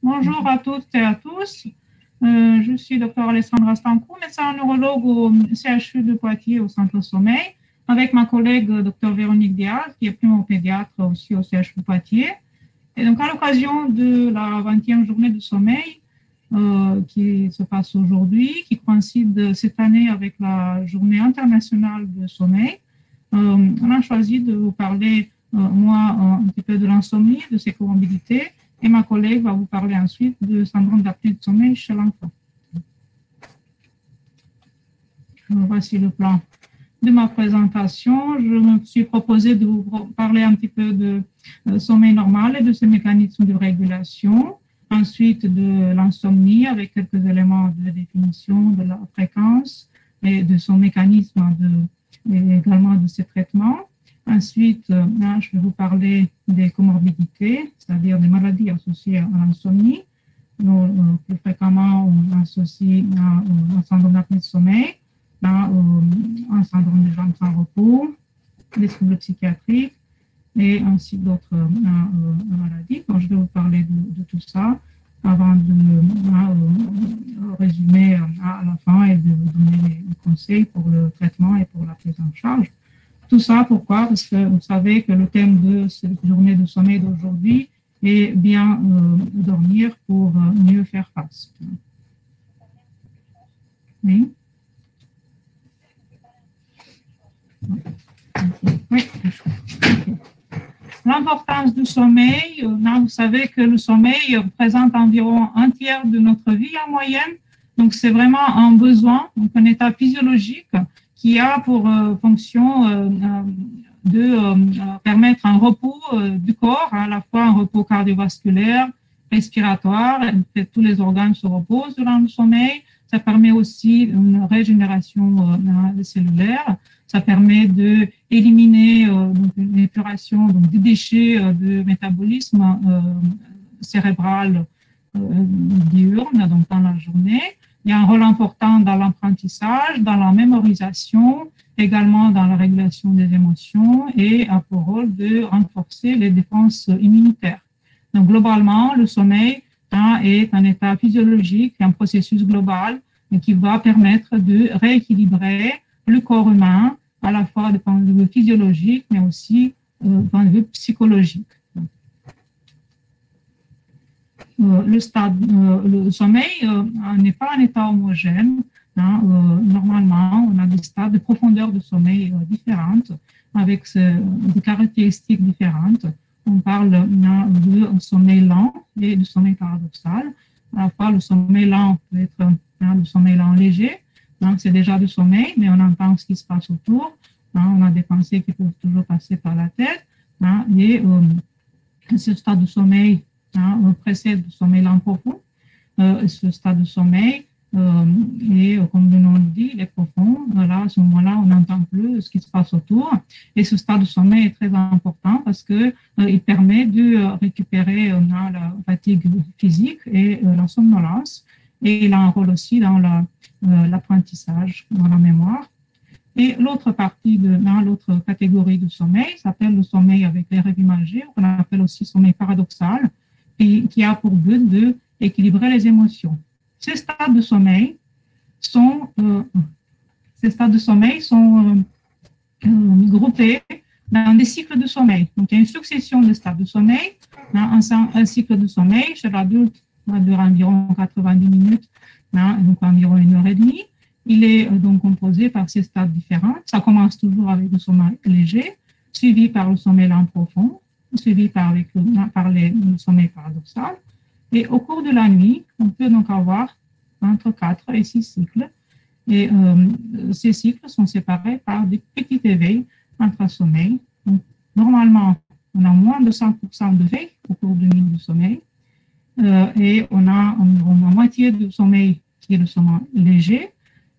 Bonjour à toutes et à tous. Je suis Dr Alessandra Stankou, médecin neurologue au CHU de Poitiers au Centre Sommeil, avec ma collègue Dr Véronique Diaz, qui est primo-pédiatre aussi au CHU de Poitiers. Et donc, à l'occasion de la 20e journée de sommeil qui se passe aujourd'hui, qui coïncide cette année avec la journée internationale de sommeil, on a choisi de vous parler, moi, un petit peu de l'insomnie, de ses comorbidités, et ma collègue va vous parler ensuite du syndrome d'apnée de sommeil chez l'enfant. Voici le plan de ma présentation. Je me suis proposé de vous parler un petit peu de sommeil normal et de ses mécanismes de régulation. Ensuite, de l'insomnie avec quelques éléments de définition de la fréquence et de son mécanisme et également de ses traitements. Ensuite, là, je vais vous parler des comorbidités, c'est-à-dire des maladies associées à l'insomnie. Plus fréquemment, on associe un syndrome d'apnée de sommeil, un syndrome des jambes sans repos, des troubles psychiatriques et ainsi d'autres maladies. Donc, je vais vous parler de tout ça avant de résumer à la fin et de vous donner les conseils pour le traitement et pour la prise en charge. Tout ça, pourquoi? Parce que vous savez que le thème de cette journée de sommeil d'aujourd'hui est bien dormir pour mieux faire face. Oui. Oui. L'importance du sommeil, là, vous savez que le sommeil représente environ un tiers de notre vie en moyenne. Donc, c'est vraiment un besoin, donc un état physiologique qui a pour fonction de permettre un repos du corps, à la fois un repos cardiovasculaire, respiratoire, et tous les organes se reposent durant le sommeil. Ça permet aussi une régénération cellulaire. Ça permet d'éliminer une épuration des déchets de métabolisme cérébral diurne, donc dans la journée. Il y a un rôle important dans l'apprentissage, dans la mémorisation, également dans la régulation des émotions et a pour rôle de renforcer les défenses immunitaires. Donc, globalement, le sommeil est un état physiologique, un processus global qui va permettre de rééquilibrer le corps humain, à la fois du point de vue physiologique, mais aussi du point de vue psychologique. Le sommeil n'est pas un état homogène. Normalement, on a des stades de profondeur de sommeil différentes, avec des caractéristiques différentes. On parle de sommeil lent et de sommeil paradoxal. À la fois, le sommeil lent peut être le sommeil lent léger. Donc, c'est déjà du sommeil, mais on entend ce qui se passe autour. On a des pensées qui peuvent toujours passer par la tête. Et ce stade de sommeil précède le sommeil lent profond. Ce stade de sommeil, et comme le nom le dit, il est profond. Là, à ce moment-là, on n'entend plus ce qui se passe autour. Et ce stade de sommeil est très important parce qu'il permet de récupérer la fatigue physique et la somnolence. Et il a un rôle aussi dans l'apprentissage, dans la mémoire. Et l'autre partie, l'autre catégorie du sommeil s'appelle le sommeil avec les rêves imagés, qu'on appelle aussi sommeil paradoxal, qui a pour but d'équilibrer les émotions. Ces stades de sommeil sont groupés dans des cycles de sommeil. Donc, il y a une succession de stades de sommeil. Un cycle de sommeil chez l'adulte dure environ 90 minutes, donc environ 1h30. Il est donc composé par ces stades différents. Ça commence toujours avec le sommeil léger, suivi par le sommeil lent profond, suivi par le sommeil paradoxal. Et au cours de la nuit, on peut donc avoir entre 4 et 6 cycles. Et ces cycles sont séparés par des petits éveils intra-sommeil. Donc, normalement, on a moins de 100% de veille au cours de nuit du sommeil. Et on a environ la moitié du sommeil qui est le sommeil léger.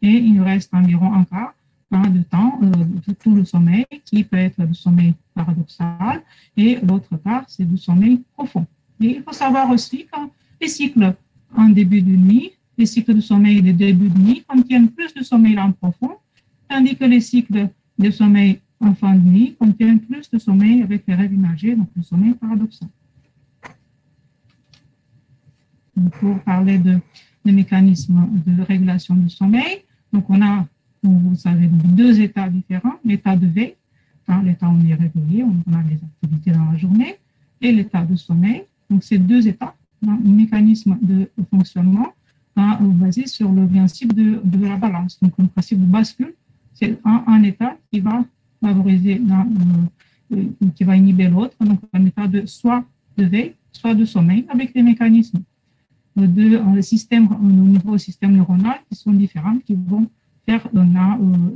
Et il nous reste environ un quart de temps de tout le sommeil qui peut être du sommeil paradoxal et l'autre quart, c'est du sommeil profond. Et il faut savoir aussi que les cycles en début de nuit, les cycles de sommeil de début de nuit contiennent plus de sommeil lent profond, tandis que les cycles de sommeil en fin de nuit contiennent plus de sommeil avec les rêves imagés, donc le sommeil paradoxal. pour parler des mécanismes de régulation du sommeil. Donc, on a, vous savez, deux états différents, l'état de veille, l'état où on est réveillé, on a des activités dans la journée, et l'état de sommeil. Donc, ces deux états, un mécanisme de fonctionnement basé sur le principe de la balance. Donc, le principe de bascule, c'est un état qui va favoriser, qui va inhiber l'autre, donc un état de soit de veille, soit de sommeil, avec des mécanismes de système, au niveau du système neuronal qui sont différents, qui vont faire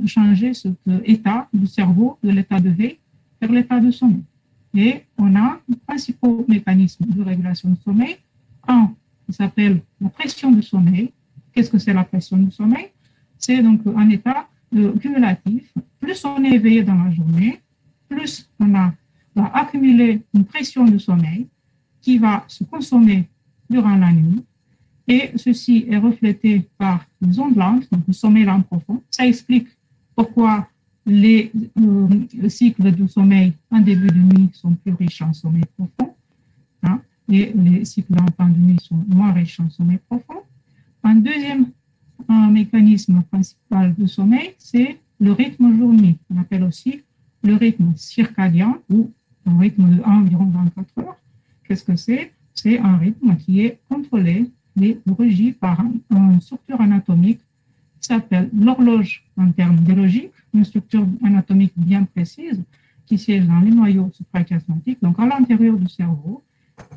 changer cet état du cerveau de l'état de veille vers l'état de sommeil. Et on a un principaux mécanismes de régulation du sommeil. Un qui s'appelle la pression du sommeil. Qu'est-ce que c'est la pression du sommeil? C'est donc un état cumulatif. Plus on est éveillé dans la journée, plus on va accumuler une pression de sommeil qui va se consommer durant la nuit. Et ceci est reflété par les ondes lentes, donc le sommeil lent profond. Ça explique pourquoi les cycles de sommeil en début de nuit sont plus riches en sommeil profond, et les cycles en fin de nuit sont moins riches en sommeil profond. Un deuxième mécanisme principal de sommeil, c'est le rythme jour-nuit. On appelle aussi le rythme circadien ou un rythme de environ 24 heures. Qu'est-ce que c'est? C'est un rythme qui est contrôlé et régi par une structure anatomique qui s'appelle l'horloge en termes biologiques, une structure anatomique bien précise qui siège dans les noyaux suprachiasmatiques, donc à l'intérieur du cerveau.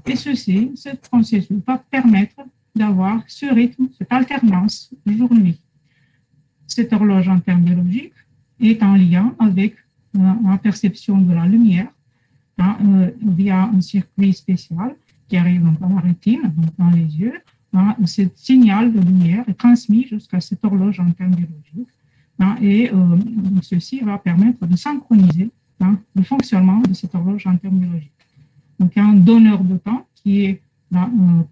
Et ce processus va permettre d'avoir ce rythme, cette alternance jour-nuit. Cette horloge en termes biologiques est en lien avec la perception de la lumière via un circuit spécial qui arrive donc dans la rétine, donc dans les yeux. Ce signal de lumière est transmis jusqu'à cette horloge en termes biologiques. Et ceci va permettre de synchroniser le fonctionnement de cette horloge en termes biologiques. Donc, il y a un donneur de temps qui est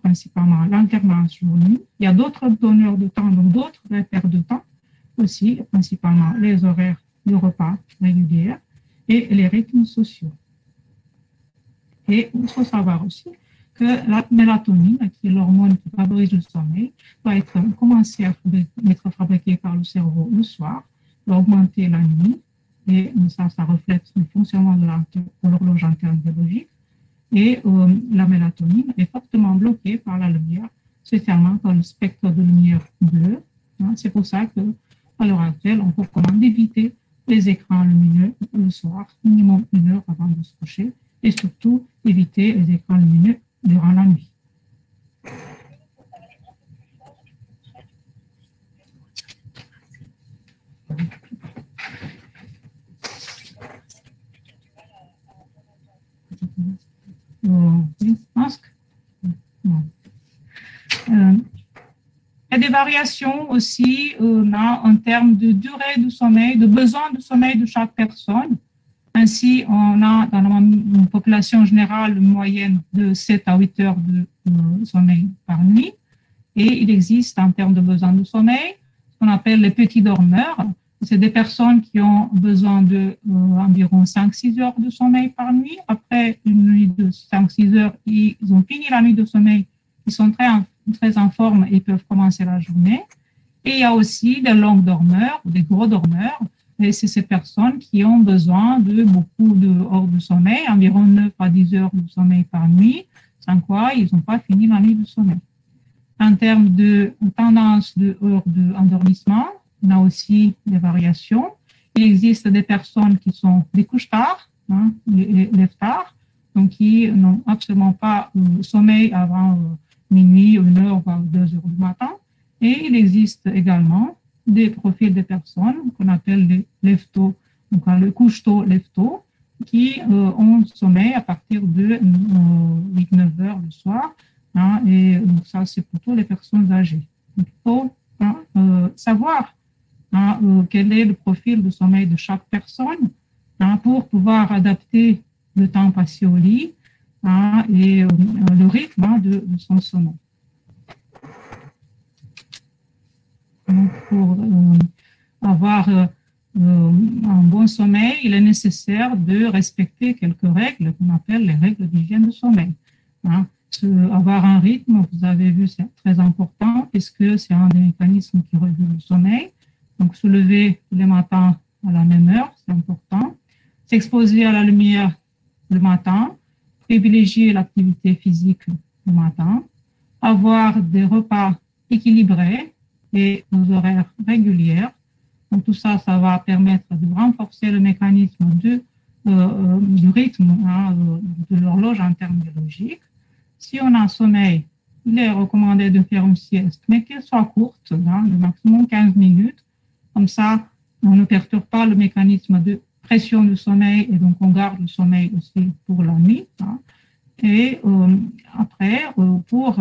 principalement l'alternance jour-nuit. Il y a d'autres donneurs de temps, donc d'autres repères de temps aussi, principalement les horaires de repas réguliers et les rythmes sociaux. Et il faut savoir aussi que la mélatonine, qui est l'hormone qui favorise le sommeil, va commencer à être fabriquée par le cerveau le soir, va augmenter la nuit, et ça reflète le fonctionnement de l'horloge interne biologique. Et la mélatonine est fortement bloquée par la lumière, spécialement par le spectre de lumière bleue. C'est pour ça qu'à l'heure actuelle, on recommande d'éviter les écrans lumineux le soir, minimum 1 heure avant de se coucher, et surtout éviter les écrans lumineux durant la nuit. Il y a des variations aussi en termes de durée du sommeil, de besoin de sommeil de chaque personne. Ainsi, on a dans une population générale une moyenne de 7 à 8 heures de sommeil par nuit. Et il existe en termes de besoin de sommeil ce qu'on appelle les petits dormeurs. C'est des personnes qui ont besoin de environ 5-6 heures de sommeil par nuit. Après une nuit de 5-6 heures, ils ont fini la nuit de sommeil. Ils sont très en forme et peuvent commencer la journée. Et il y a aussi des longs dormeurs, des gros dormeurs. Et c'est ces personnes qui ont besoin de beaucoup d'heures de sommeil, environ 9 à 10 heures de sommeil par nuit, sans quoi ils n'ont pas fini la nuit de sommeil. En termes de tendance de heures d'endormissement, on a aussi des variations. Il existe des personnes qui sont des couches-tard, les lève-tard, donc qui n'ont absolument pas sommeil avant minuit, 1 heure, voire 2 heures du matin. Et il existe également des profils de personnes qu'on appelle les lève-tôt, donc le couche-tôt, lève-tôt, qui ont sommeil à partir de 8-9 heures le soir. Et donc ça, c'est plutôt les personnes âgées. Donc, il faut savoir quel est le profil de sommeil de chaque personne pour pouvoir adapter le temps passé au lit et le rythme de son sommeil. Donc, pour avoir un bon sommeil, il est nécessaire de respecter quelques règles qu'on appelle les règles d'hygiène de sommeil. avoir un rythme, vous avez vu, c'est très important, puisque c'est un des mécanismes qui régule le sommeil. Donc, se lever tous les matins à la même heure, c'est important. S'exposer à la lumière le matin, privilégier l'activité physique le matin, avoir des repas équilibrés et aux horaires réguliers. Donc, tout ça, ça va permettre de renforcer le mécanisme du rythme de l'horloge interne biologique. Si on a un sommeil, il est recommandé de faire une sieste, mais qu'elle soit courte, de maximum 15 minutes. Comme ça, on ne perturbe pas le mécanisme de pression du sommeil et donc on garde le sommeil aussi pour la nuit. Et après, pour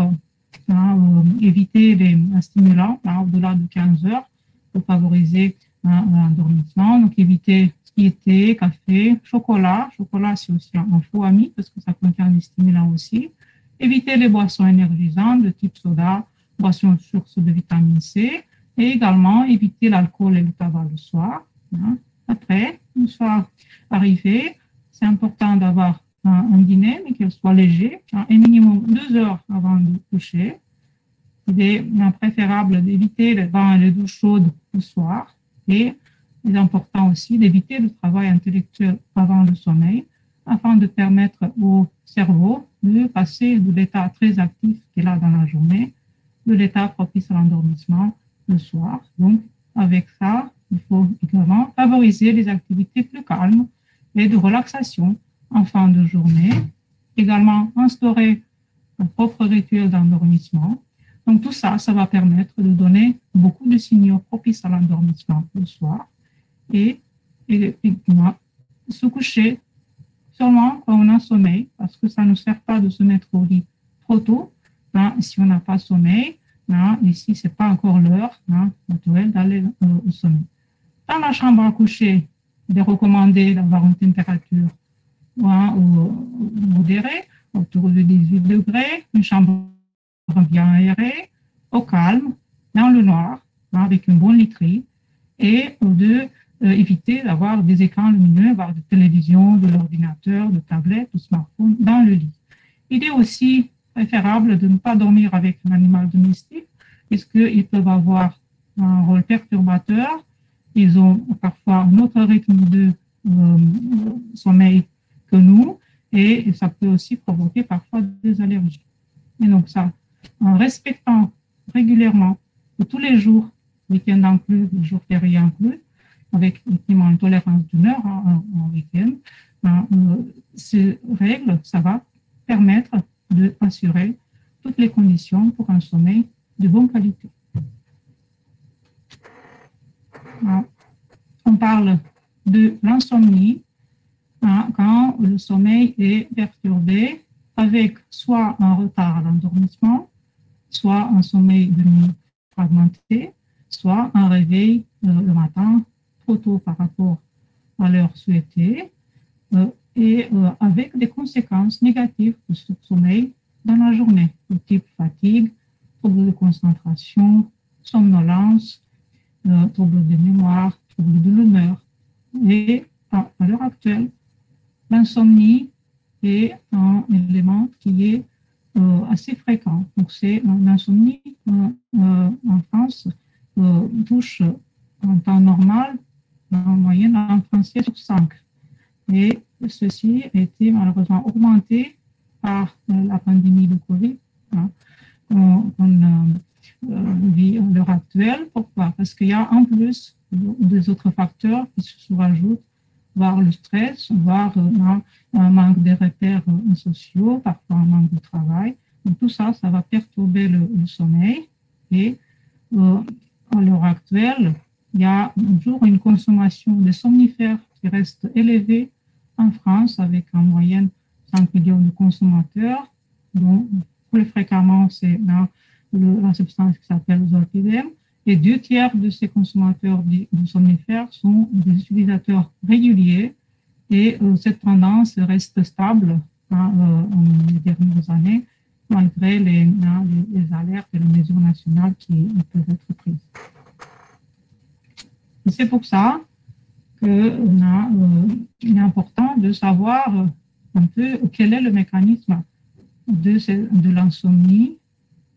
éviter les stimulants au-delà de 15 heures, pour favoriser l'endormissement, donc éviter thé, café, chocolat. Chocolat, c'est aussi un faux ami parce que ça contient des stimulants aussi. Éviter les boissons énergisantes de type soda, boissons sources de vitamine C, et également éviter l'alcool et le tabac le soir. Après, une fois arrivé, c'est important d'avoir un dîner, mais qu'il soit léger, un minimum 2 heures avant de coucher. Il est préférable d'éviter les bains et les douches chaudes le soir, et il est important aussi d'éviter le travail intellectuel avant le sommeil, afin de permettre au cerveau de passer de l'état très actif qu'il a dans la journée, de l'état propice à l'endormissement le soir. Donc, avec ça, il faut également favoriser les activités plus calmes et de relaxation en fin de journée. Également, instaurer un propre rituel d'endormissement. Donc, tout ça, ça va permettre de donner beaucoup de signaux propices à l'endormissement le soir et se coucher seulement quand on a sommeil, parce que ça ne sert pas de se mettre au lit trop tôt, si on n'a pas sommeil, et si ce n'est pas encore l'heure naturelle d'aller au sommeil. Dans la chambre à coucher, il est recommandé d'avoir une température modérée, autour de 18 degrés, une chambre bien aérée, au calme, dans le noir, avec une bonne literie, et éviter d'avoir des écrans lumineux, avoir de télévision, de l'ordinateur, de tablette, de smartphone dans le lit. Il est aussi préférable de ne pas dormir avec un animal domestique, puisqu'ils peuvent avoir un rôle perturbateur. Ils ont parfois un autre rythme de sommeil que nous, et ça peut aussi provoquer parfois des allergies. Et donc ça, en respectant régulièrement tous les jours, week-end inclus, les jours fériés inclus, avec une tolérance d'une heure en week-end, ces règles, ça va permettre d'assurer toutes les conditions pour un sommeil de bonne qualité. On parle de l'insomnie quand le sommeil est perturbé avec soit un retard à l'endormissement, soit un sommeil de nuit fragmenté, soit un réveil le matin trop tôt par rapport à l'heure souhaitée, et avec des conséquences négatives de ce sommeil dans la journée, de type fatigue, troubles de concentration, somnolence, troubles de mémoire, troubles de l'humeur. Et à l'heure actuelle, l'insomnie est un élément qui est assez fréquent. Donc, c'est l'insomnie en France touche en temps normal en moyenne un Français sur 5. Et ceci a été malheureusement augmenté par la pandémie de Covid qu'on vit à l'heure actuelle. Pourquoi? Parce qu'il y a en plus des autres facteurs qui se rajoutent, voire le stress, voire un manque de repères sociaux, parfois un manque de travail. Donc tout ça, ça va perturber le sommeil. Et à l'heure actuelle, il y a toujours une consommation de somnifères qui reste élevée en France, avec en moyenne 5 millions de consommateurs, dont plus fréquemment, c'est la substance qui s'appelle zolpidem. Et 2/3 de ces consommateurs de somnifères sont des utilisateurs réguliers, et cette tendance reste stable en les dernières années, malgré les alertes et les mesures nationales qui peuvent être prises. C'est pour ça qu'il est important de savoir un peu quel est le mécanisme de l'insomnie.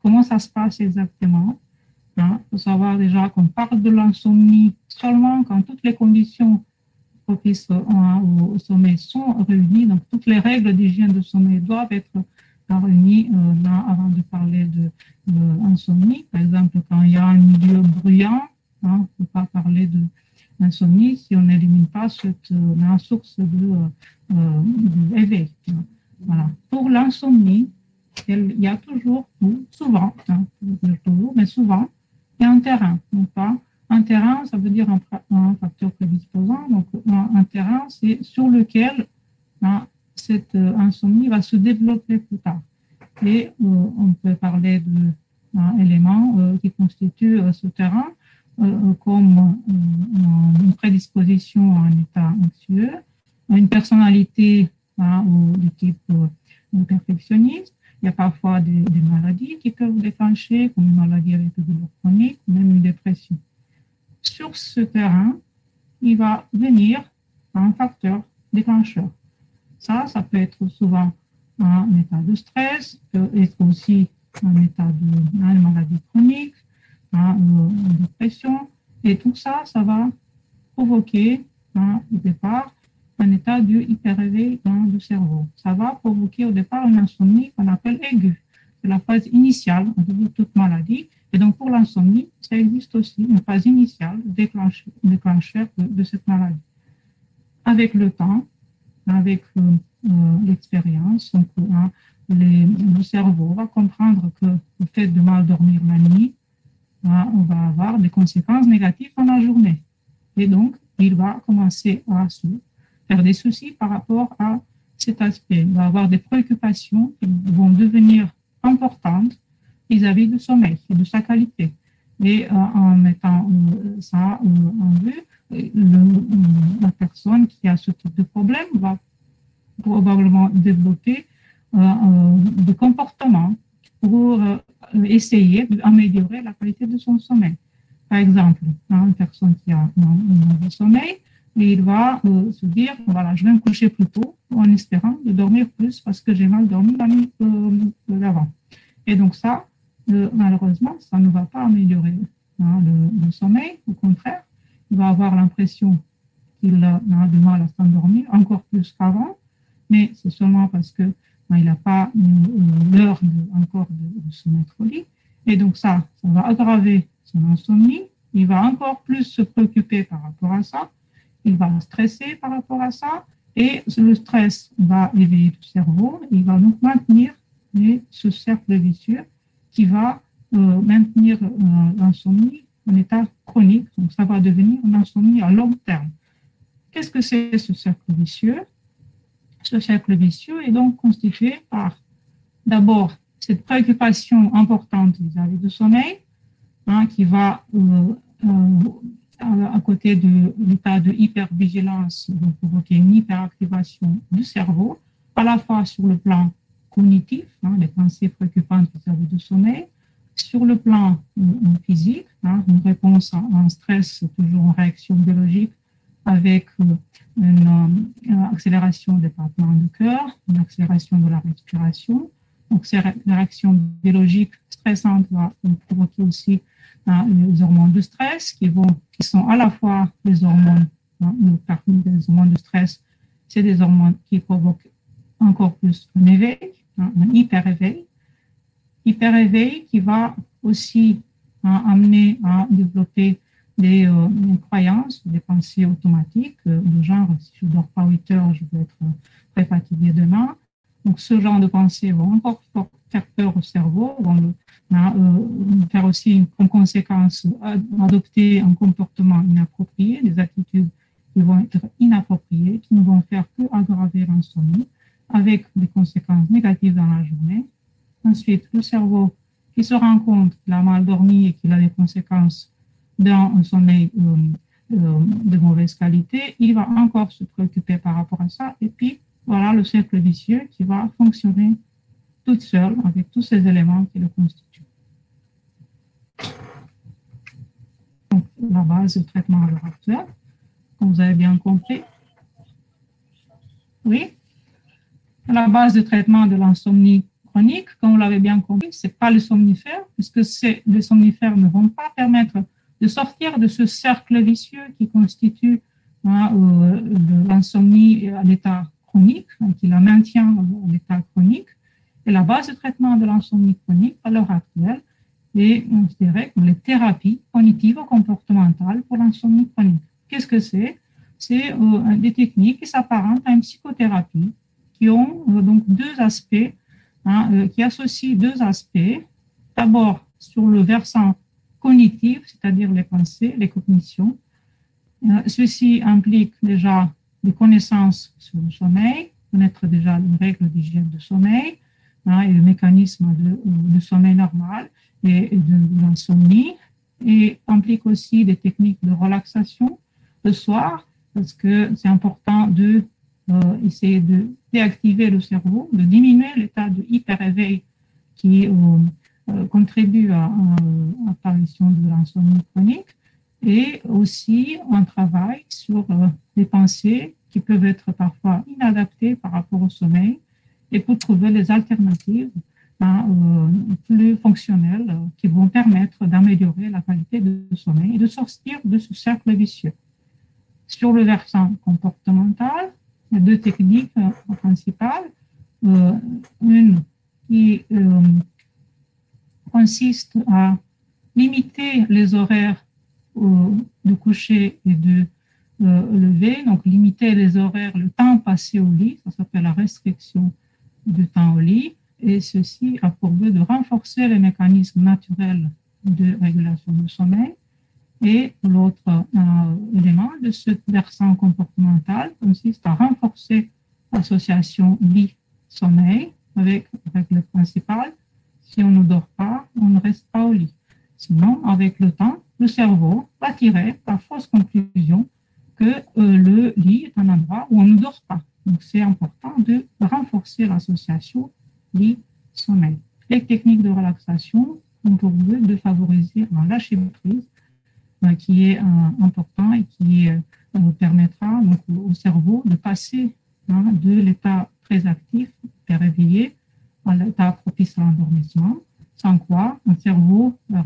Comment ça se passe exactement? Il faut savoir déjà qu'on parle de l'insomnie seulement quand toutes les conditions propices au sommeil sont réunies. Donc, toutes les règles d'hygiène de sommeil doivent être réunies avant de parler de insomnie. Par exemple, quand il y a un milieu bruyant, on ne peut pas parler d'insomnie si on n'élimine pas cette source d'éveil. Voilà. Pour l'insomnie, il y a toujours, ou souvent, toujours, mais souvent, il y a un terrain. Donc, un terrain, ça veut dire un facteur prédisposant. Donc, un terrain, c'est sur lequel cette insomnie va se développer plus tard. Et on peut parler d'éléments qui constituent ce terrain, comme une prédisposition à un état anxieux, une personnalité de type perfectionniste. Il y a parfois des maladies qui peuvent déclencher, comme une maladie avec des douleurs chroniques, même une dépression. Sur ce terrain, il va venir un facteur déclencheur. Ça peut être souvent un état de stress, peut être aussi un état de maladie chronique, une dépression, et tout ça, ça va provoquer au départ un état du hyper-éveil du cerveau. Ça va provoquer au départ une insomnie qu'on appelle aiguë. C'est la phase initiale de toute maladie. Et donc, pour l'insomnie, ça existe aussi une phase initiale déclencheur de cette maladie. Avec le temps, avec l'expérience, le cerveau va comprendre que le fait de mal dormir la nuit, on va avoir des conséquences négatives dans la journée. Et donc, il va commencer à se faire des soucis par rapport à cet aspect. Il va avoir des préoccupations qui vont devenir importantes vis-à-vis du sommeil et de sa qualité. Et en mettant ça en vue, la personne qui a ce type de problème va probablement développer des comportements pour essayer d'améliorer la qualité de son sommeil. Par exemple, une personne qui a un mauvais sommeil, il va se dire, voilà, je vais me coucher plus tôt en espérant de dormir plus parce que j'ai mal dormi la nuit d'avant. Et donc ça, malheureusement, ça ne va pas améliorer le sommeil. Au contraire, il va avoir l'impression qu'il a du mal à s'endormir encore plus qu'avant, mais c'est seulement parce que il n'a pas l'heure encore de se mettre au lit. Et donc ça va aggraver son insomnie. Il va encore plus se préoccuper par rapport à ça. Il va stresser par rapport à ça. Et le stress va éveiller le cerveau. Il va donc maintenir ce cercle vicieux qui va maintenir l'insomnie en état chronique. Donc ça va devenir une insomnie à long terme. Qu'est-ce que c'est ce cercle vicieux? Ce cercle vicieux est donc constitué par d'abord cette préoccupation importante vis-à-vis du sommeil, qui va à côté de l'état de hypervigilance, donc provoquer une hyperactivation du cerveau, à la fois sur le plan cognitif, les pensées préoccupantes vis-à-vis du sommeil, sur le plan physique, une réponse à un stress, toujours une réaction biologique, avec une accélération des battements du cœur, une accélération de la respiration. Donc, ces réactions biologiques stressantes vont provoquer aussi les hormones de stress qui sont à la fois des hormones, des hormones de stress, c'est des hormones qui provoquent encore plus un éveil, un hyper-éveil. Hyper-éveil qui va aussi amener à développer des croyances, des pensées automatiques, de genre, si je ne dors pas 8 heures, je vais être très fatigué demain. Donc, ce genre de pensées vont encore faire peur au cerveau, vont faire aussi, comme conséquence, adopter un comportement inapproprié, des attitudes qui vont être inappropriées, qui ne vont faire que aggraver l'insomnie, avec des conséquences négatives dans la journée. Ensuite, le cerveau qui se rend compte qu'il a mal dormi et qu'il a des conséquences dans un sommeil de mauvaise qualité, il va encore se préoccuper par rapport à ça. Et puis, voilà le cercle vicieux qui va fonctionner toute seule avec tous ces éléments qui le constituent. Donc, la base de traitement à l'heure actuelle, comme vous avez bien compris. Oui, la base de traitement de l'insomnie chronique, comme vous l'avez bien compris, ce n'est pas les somnifères, puisque les somnifères ne vont pas permettre de sortir de ce cercle vicieux qui constitue l'insomnie à l'état chronique, qui la maintient à l'état chronique. Et la base de traitement de l'insomnie chronique à l'heure actuelle, et on dirait que les thérapies cognitives comportementales pour l'insomnie chronique. Qu'est-ce que c'est? C'est des techniques qui s'apparentent à une psychothérapie, qui ont donc deux aspects, qui associent deux aspects. D'abord, sur le versant cognitif, c'est-à-dire les pensées, les cognitions. Ceci implique déjà des connaissances sur le sommeil, connaître déjà les règles d'hygiène de sommeil, et le mécanisme de sommeil normal et de l'insomnie, et implique aussi des techniques de relaxation le soir, parce que c'est important de essayer de déactiver le cerveau, de diminuer l'état de hyper-éveil qui contribue à l'apparition de l'insomnie chronique, et aussi un travail sur les pensées qui peuvent être parfois inadaptées par rapport au sommeil, et pour trouver les alternatives plus fonctionnelles qui vont permettre d'améliorer la qualité de sommeil et de sortir de ce cercle vicieux. Sur le versant comportemental, il y a deux techniques principales. Une qui consiste à limiter les horaires de coucher et de lever, donc limiter les horaires, le temps passé au lit, ça s'appelle la restriction du temps au lit, et ceci a pour but de renforcer les mécanismes naturels de régulation du sommeil. Et l'autre élément de ce versant comportemental consiste à renforcer l'association lit-sommeil avec la règle principale: si on ne dort pas, on ne reste pas au lit. Sinon, avec le temps, le cerveau va tirer la fausse conclusion que le lit est un endroit où on ne dort pas. Donc, c'est important de renforcer l'association lit-sommeil. Les techniques de relaxation ont pour but de favoriser un lâcher-prise qui est important et qui permettra donc, au cerveau de passer de l'état très actif, très réveillé, à l'état propice à l'endormissement, sans quoi le cerveau va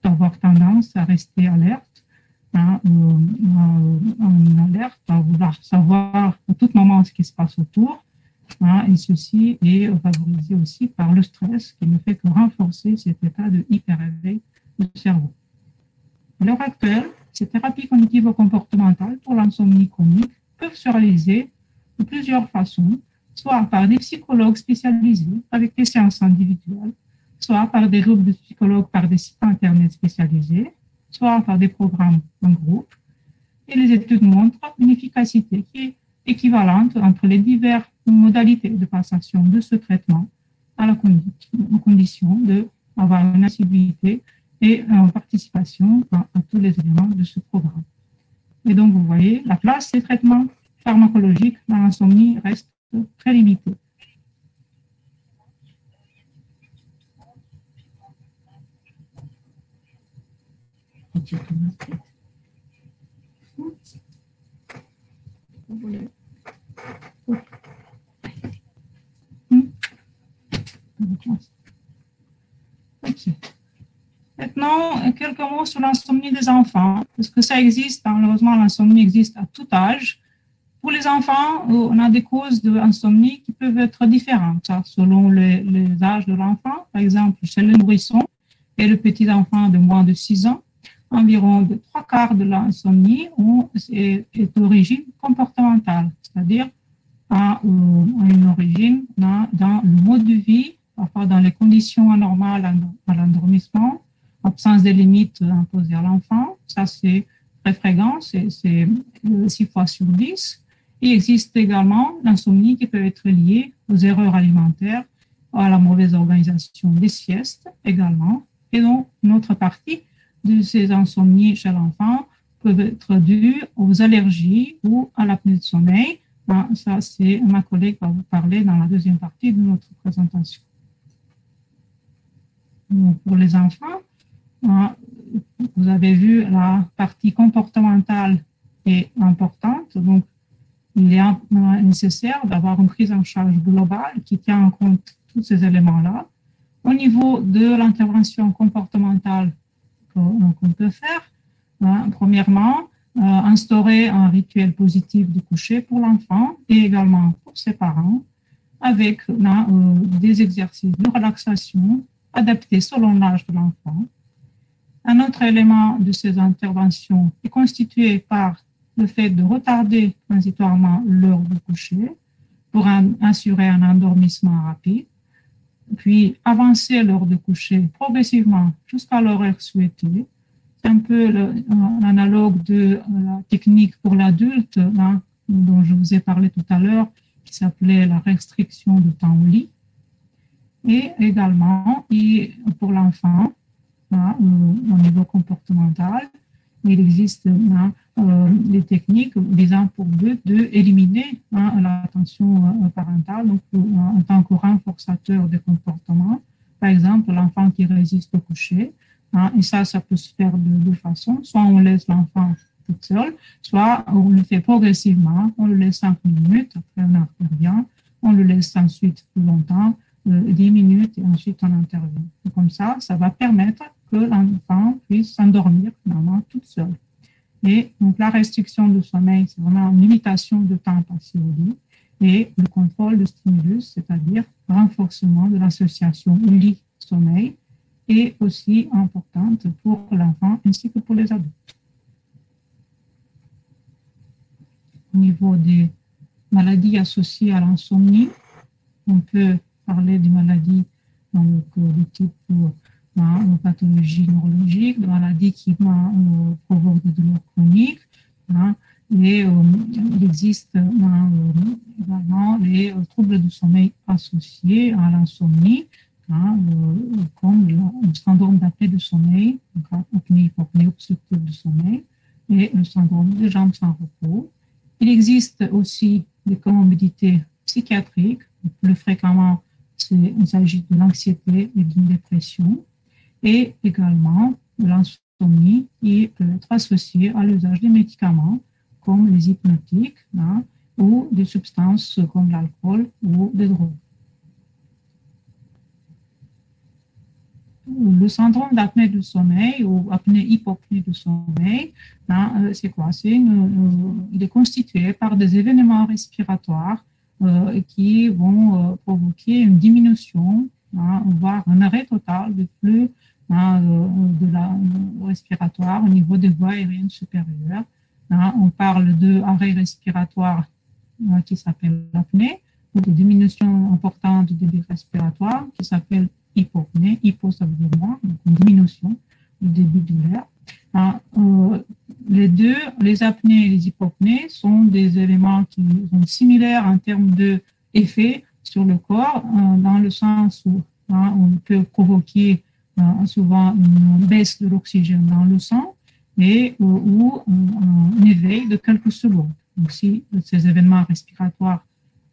avoir tendance à rester alerte, en alerte, à vouloir savoir à tout moment ce qui se passe autour, et ceci est favorisé aussi par le stress qui ne fait que renforcer cet état de hyper-éveil du cerveau. À l'heure actuelle, ces thérapies cognitives comportementales pour l'insomnie chronique peuvent se réaliser de plusieurs façons, soit par des psychologues spécialisés avec des séances individuelles, soit par des groupes de psychologues par des sites internet spécialisés, soit par des programmes en groupe. Et les études montrent une efficacité qui est équivalente entre les diverses modalités de passation de ce traitement à la condition d'avoir une assiduité et en participation à tous les éléments de ce programme. Et donc, vous voyez, la place des traitements pharmacologiques dans l'insomnie reste très limitée. Maintenant, quelques mots sur l'insomnie des enfants, parce que ça existe, malheureusement, l'insomnie existe à tout âge. Pour les enfants, on a des causes d'insomnie qui peuvent être différentes selon les âges de l'enfant. Par exemple, chez le nourrisson et le petit enfant de moins de 6 ans, environ 3/4 de l'insomnie est d'origine comportementale, c'est-à-dire a une origine dans le mode de vie, parfois dans les conditions anormales à l'endormissement, absence des limites imposées à l'enfant. Ça, c'est très fréquent, c'est 6 fois sur 10. Il existe également l'insomnie qui peut être liée aux erreurs alimentaires, à la mauvaise organisation des siestes également. Et donc, une autre partie de ces insomnies chez l'enfant peuvent être dues aux allergies ou à l'apnée de sommeil. Ça, c'est ma collègue qui va vous parler dans la deuxième partie de notre présentation. Donc, pour les enfants, vous avez vu la partie comportementale est importante. Donc, il est nécessaire d'avoir une prise en charge globale qui tient en compte tous ces éléments-là. Au niveau de l'intervention comportementale qu'on peut faire, premièrement, instaurer un rituel positif du coucher pour l'enfant et également pour ses parents, avec des exercices de relaxation adaptés selon l'âge de l'enfant. Un autre élément de ces interventions est constitué par le fait de retarder transitoirement l'heure de coucher pour assurer un endormissement rapide, puis avancer l'heure de coucher progressivement jusqu'à l'heure souhaitée. C'est un peu l'analogue de la technique pour l'adulte dont je vous ai parlé tout à l'heure, qui s'appelait la restriction du temps au lit. Et également, pour l'enfant, au niveau comportemental, il existe des techniques visant pour but d'éliminer l'attention parentale, donc en tant que renforçateur des comportements. Par exemple, l'enfant qui résiste au coucher, et ça peut se faire de deux façons. Soit on laisse l'enfant tout seul, soit on le fait progressivement, on le laisse 5 minutes, après on intervient, on le laisse ensuite plus longtemps, 10 minutes, et ensuite on intervient. Et comme ça va permettre que l'enfant puisse s'endormir finalement toute seule. Et donc la restriction du sommeil, c'est vraiment une limitation de temps passé au lit, et le contrôle du stimulus, c'est-à-dire renforcement de l'association lit-sommeil, est aussi importante pour l'enfant ainsi que pour les adultes. Au niveau des maladies associées à l'insomnie, on peut parler des maladies de type pathologie neurologique, de maladies qui provoquent des douleurs chroniques. Et il existe également les troubles du sommeil associés à l'insomnie, comme le syndrome d'apnée du sommeil, apnée-hypopnée obstructive du sommeil, et le syndrome des jambes sans repos. Il existe aussi des comorbidités psychiatriques. Plus fréquemment, il s'agit de l'anxiété et d'une dépression, et également de l'insomnie qui peut être associée à l'usage des médicaments comme les hypnotiques ou des substances comme l'alcool ou des drogues. Le syndrome d'apnée du sommeil ou apnée-hypopnée du sommeil, c'est quoi? Il est constitué par des événements respiratoires qui vont provoquer une diminution, voire un arrêt total du flux de la respiratoire au niveau des voies aériennes supérieures. On parle d'arrêt respiratoire qui s'appelle l'apnée, ou de diminution importante du débit respiratoire qui s'appelle hypopnée. Hypo, ça veut dire moins, donc une diminution du débit de l'air. Les deux, les apnées et les hypopnées, sont des éléments qui sont similaires en termes d'effet sur le corps, dans le sens où on peut provoquer souvent une baisse de l'oxygène dans le sang et ou un éveil de quelques secondes. Donc, si ces événements respiratoires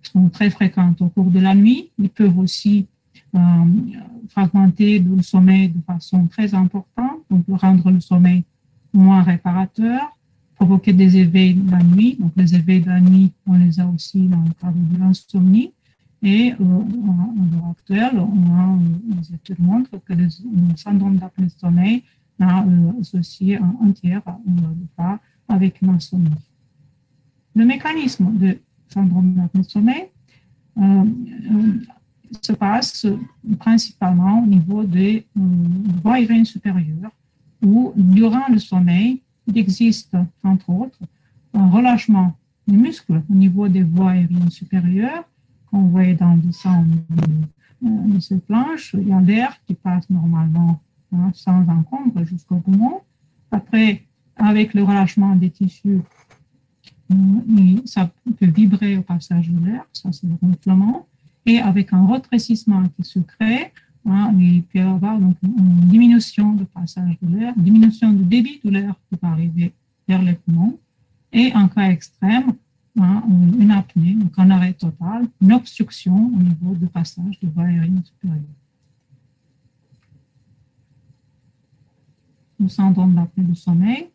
sont très fréquents au cours de la nuit, ils peuvent aussi fragmenter le sommeil de façon très importante, donc rendre le sommeil moins réparateur, provoquer des éveils de la nuit. Donc, les éveils de la nuit, on les a aussi dans le cadre de l'insomnie. Et à l'heure actuelle, les études montrent que le syndrome d'apnée du sommeil a associé un tiers de cas avec l'insomnie. Le mécanisme du syndrome d'apnée du sommeil se passe principalement au niveau des voies aériennes supérieures, où durant le sommeil, il existe entre autres un relâchement des muscles au niveau des voies aériennes supérieures. Quand vous voyez dans le dessin de cette planche, il y a l'air qui passe normalement sans encombre jusqu'au poumon. Après, avec le relâchement des tissus, ça peut vibrer au passage de l'air, ça c'est le gonflement. Et avec un rétrécissement qui se crée, il peut y avoir donc une diminution du passage de l'air, une diminution du débit de l'air qui va arriver vers les poumons. Et en cas extrême, une apnée, donc un arrêt total, une obstruction au niveau du passage de voie aérienne supérieure. Le syndrome d'apnée du sommeil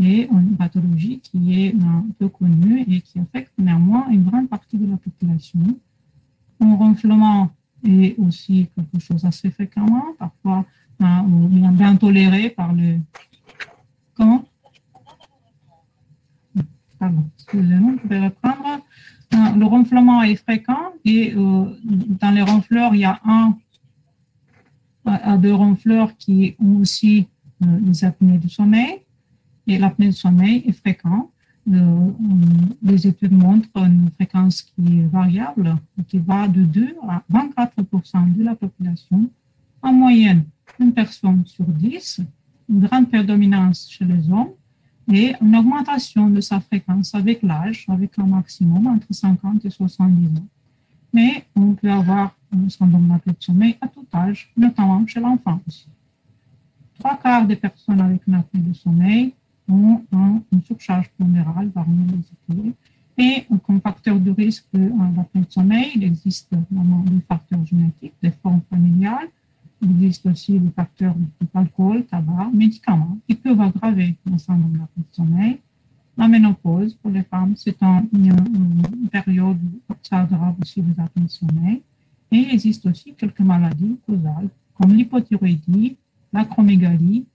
est une pathologie qui est peu connue et qui affecte néanmoins une grande partie de la population. Un ronflement est aussi quelque chose d'assez fréquemment, parfois bien toléré par le... Comment? Pardon, excusez-moi, je vais reprendre. Le ronflement est fréquent et dans les ronfleurs, il y a 1 à 2 ronfleurs qui ont aussi les apnées du sommeil. Et l'apnée du sommeil est fréquent. Les études montrent une fréquence qui est variable, qui va de 2 à 24% de la population. En moyenne, une personne sur 10, une grande prédominance chez les hommes et une augmentation de sa fréquence avec l'âge, avec un maximum entre 50 et 70 ans. Mais on peut avoir un syndrome d'apnée de sommeil à tout âge, notamment chez l'enfant aussi. 3/4 des personnes avec une apnée de sommeil ont une surcharge pondérale, voire une obésité. Et comme facteur de risque de l'apnée de sommeil, il existe évidemment des facteurs génétiques, des formes familiales. Il existe aussi des facteurs d'alcool, tabac, médicaments qui peuvent aggraver le syndrome d'apnée de sommeil. La ménopause, pour les femmes, c'est une période où ça aggrave aussi les apnées de sommeil. Et il existe aussi quelques maladies causales, comme l'hypothyroïdie, l'acromégalie,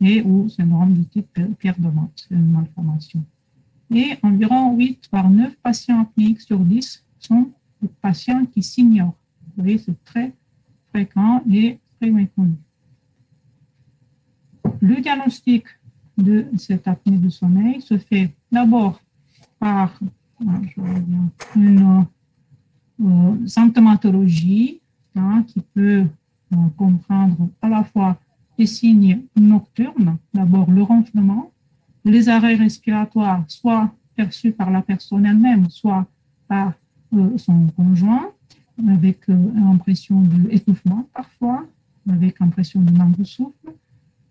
et ou syndrome du type Pierre de Mont, c'est une malformation. Et environ 8 par 9 patients apnéiques sur 10 sont des patients qui s'ignorent. Vous voyez, c'est très fréquent et très méconnu. Le diagnostic de cette apnée du sommeil se fait d'abord par une symptomatologie qui peut comprendre à la fois des signes nocturnes, d'abord le ronflement, les arrêts respiratoires, soit perçus par la personne elle-même, soit par son conjoint, avec impression d'étouffement parfois, avec impression de manque de souffle,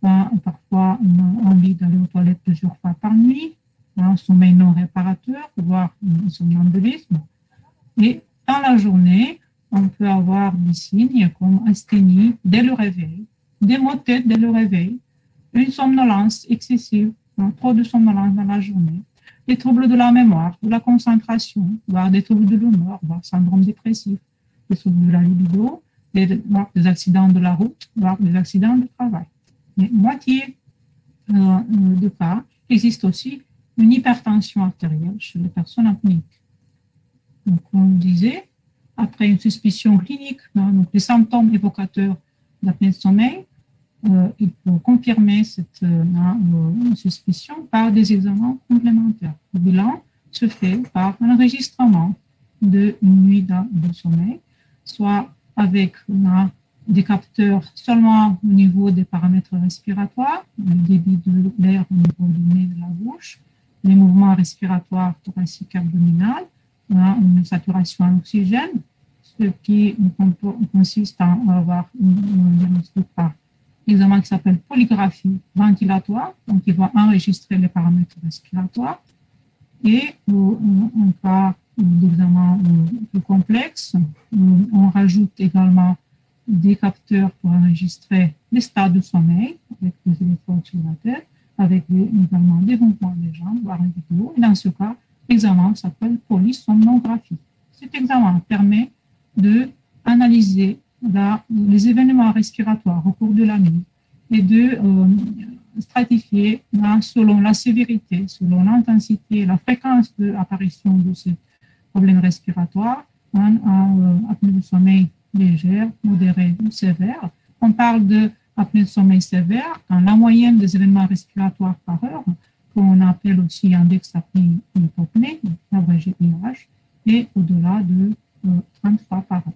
parfois une envie d'aller aux toilettes plusieurs fois par nuit, un sommeil non réparateur, voire un somnambulisme. Et dans la journée, on peut avoir des signes comme asthénie dès le réveil, des maux de tête dès le réveil, une somnolence excessive, trop de somnolence dans la journée, des troubles de la mémoire, de la concentration, voire des troubles de l'humeur, voire syndrome dépressif, des troubles de la libido, des accidents de la route, voire des accidents de travail. Mais moitié de cas, il existe aussi une hypertension artérielle chez les personnes apnéiques. Donc, on disait, après une suspicion clinique, donc les symptômes évocateurs d'apnée de sommeil, il faut confirmer cette suspicion par des examens complémentaires. Le bilan se fait par un enregistrement d'une nuit de sommeil, soit avec des capteurs seulement au niveau des paramètres respiratoires, le débit de l'air au niveau du nez et de la bouche, les mouvements respiratoires thoraciques abdominales, une saturation en oxygène, ce qui consiste à avoir un diagnostic par examen qui s'appelle polygraphie ventilatoire, donc il va enregistrer les paramètres respiratoires, et en cas d'examen plus complexe, on rajoute également des capteurs pour enregistrer les stades de sommeil avec des électrodes sur la tête, avec également des mouvements des jambes, voire une vidéo. Et dans ce cas, l'examen s'appelle polysomnographie. Cet examen permet d'analyser les événements respiratoires au cours de la nuit et de stratifier selon la sévérité, selon l'intensité et la fréquence de l'apparition de ces problèmes respiratoires, apnée de sommeil légère, modérée ou sévère. On parle d'apnée de sommeil sévère quand la moyenne des événements respiratoires par heure, qu'on appelle aussi index apnée-hypopnée, abrégé IH, est au-delà de 30 fois par heure.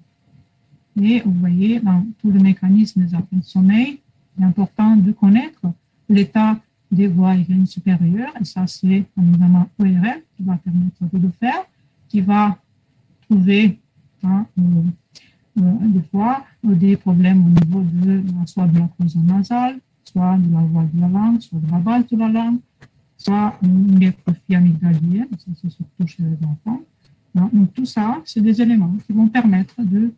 Et vous voyez, dans tout le mécanisme des apnées de sommeil, il est important de connaître l'état des voies et veines supérieures, et ça c'est un examen ORL qui va permettre de le faire, qui va trouver des fois des problèmes au niveau soit de la cloison nasale, soit de la voie de la langue, soit de la base de la langue, soit une hypertrophie amygdalienne, ça c'est surtout chez les enfants. Donc tout ça, c'est des éléments qui vont permettre de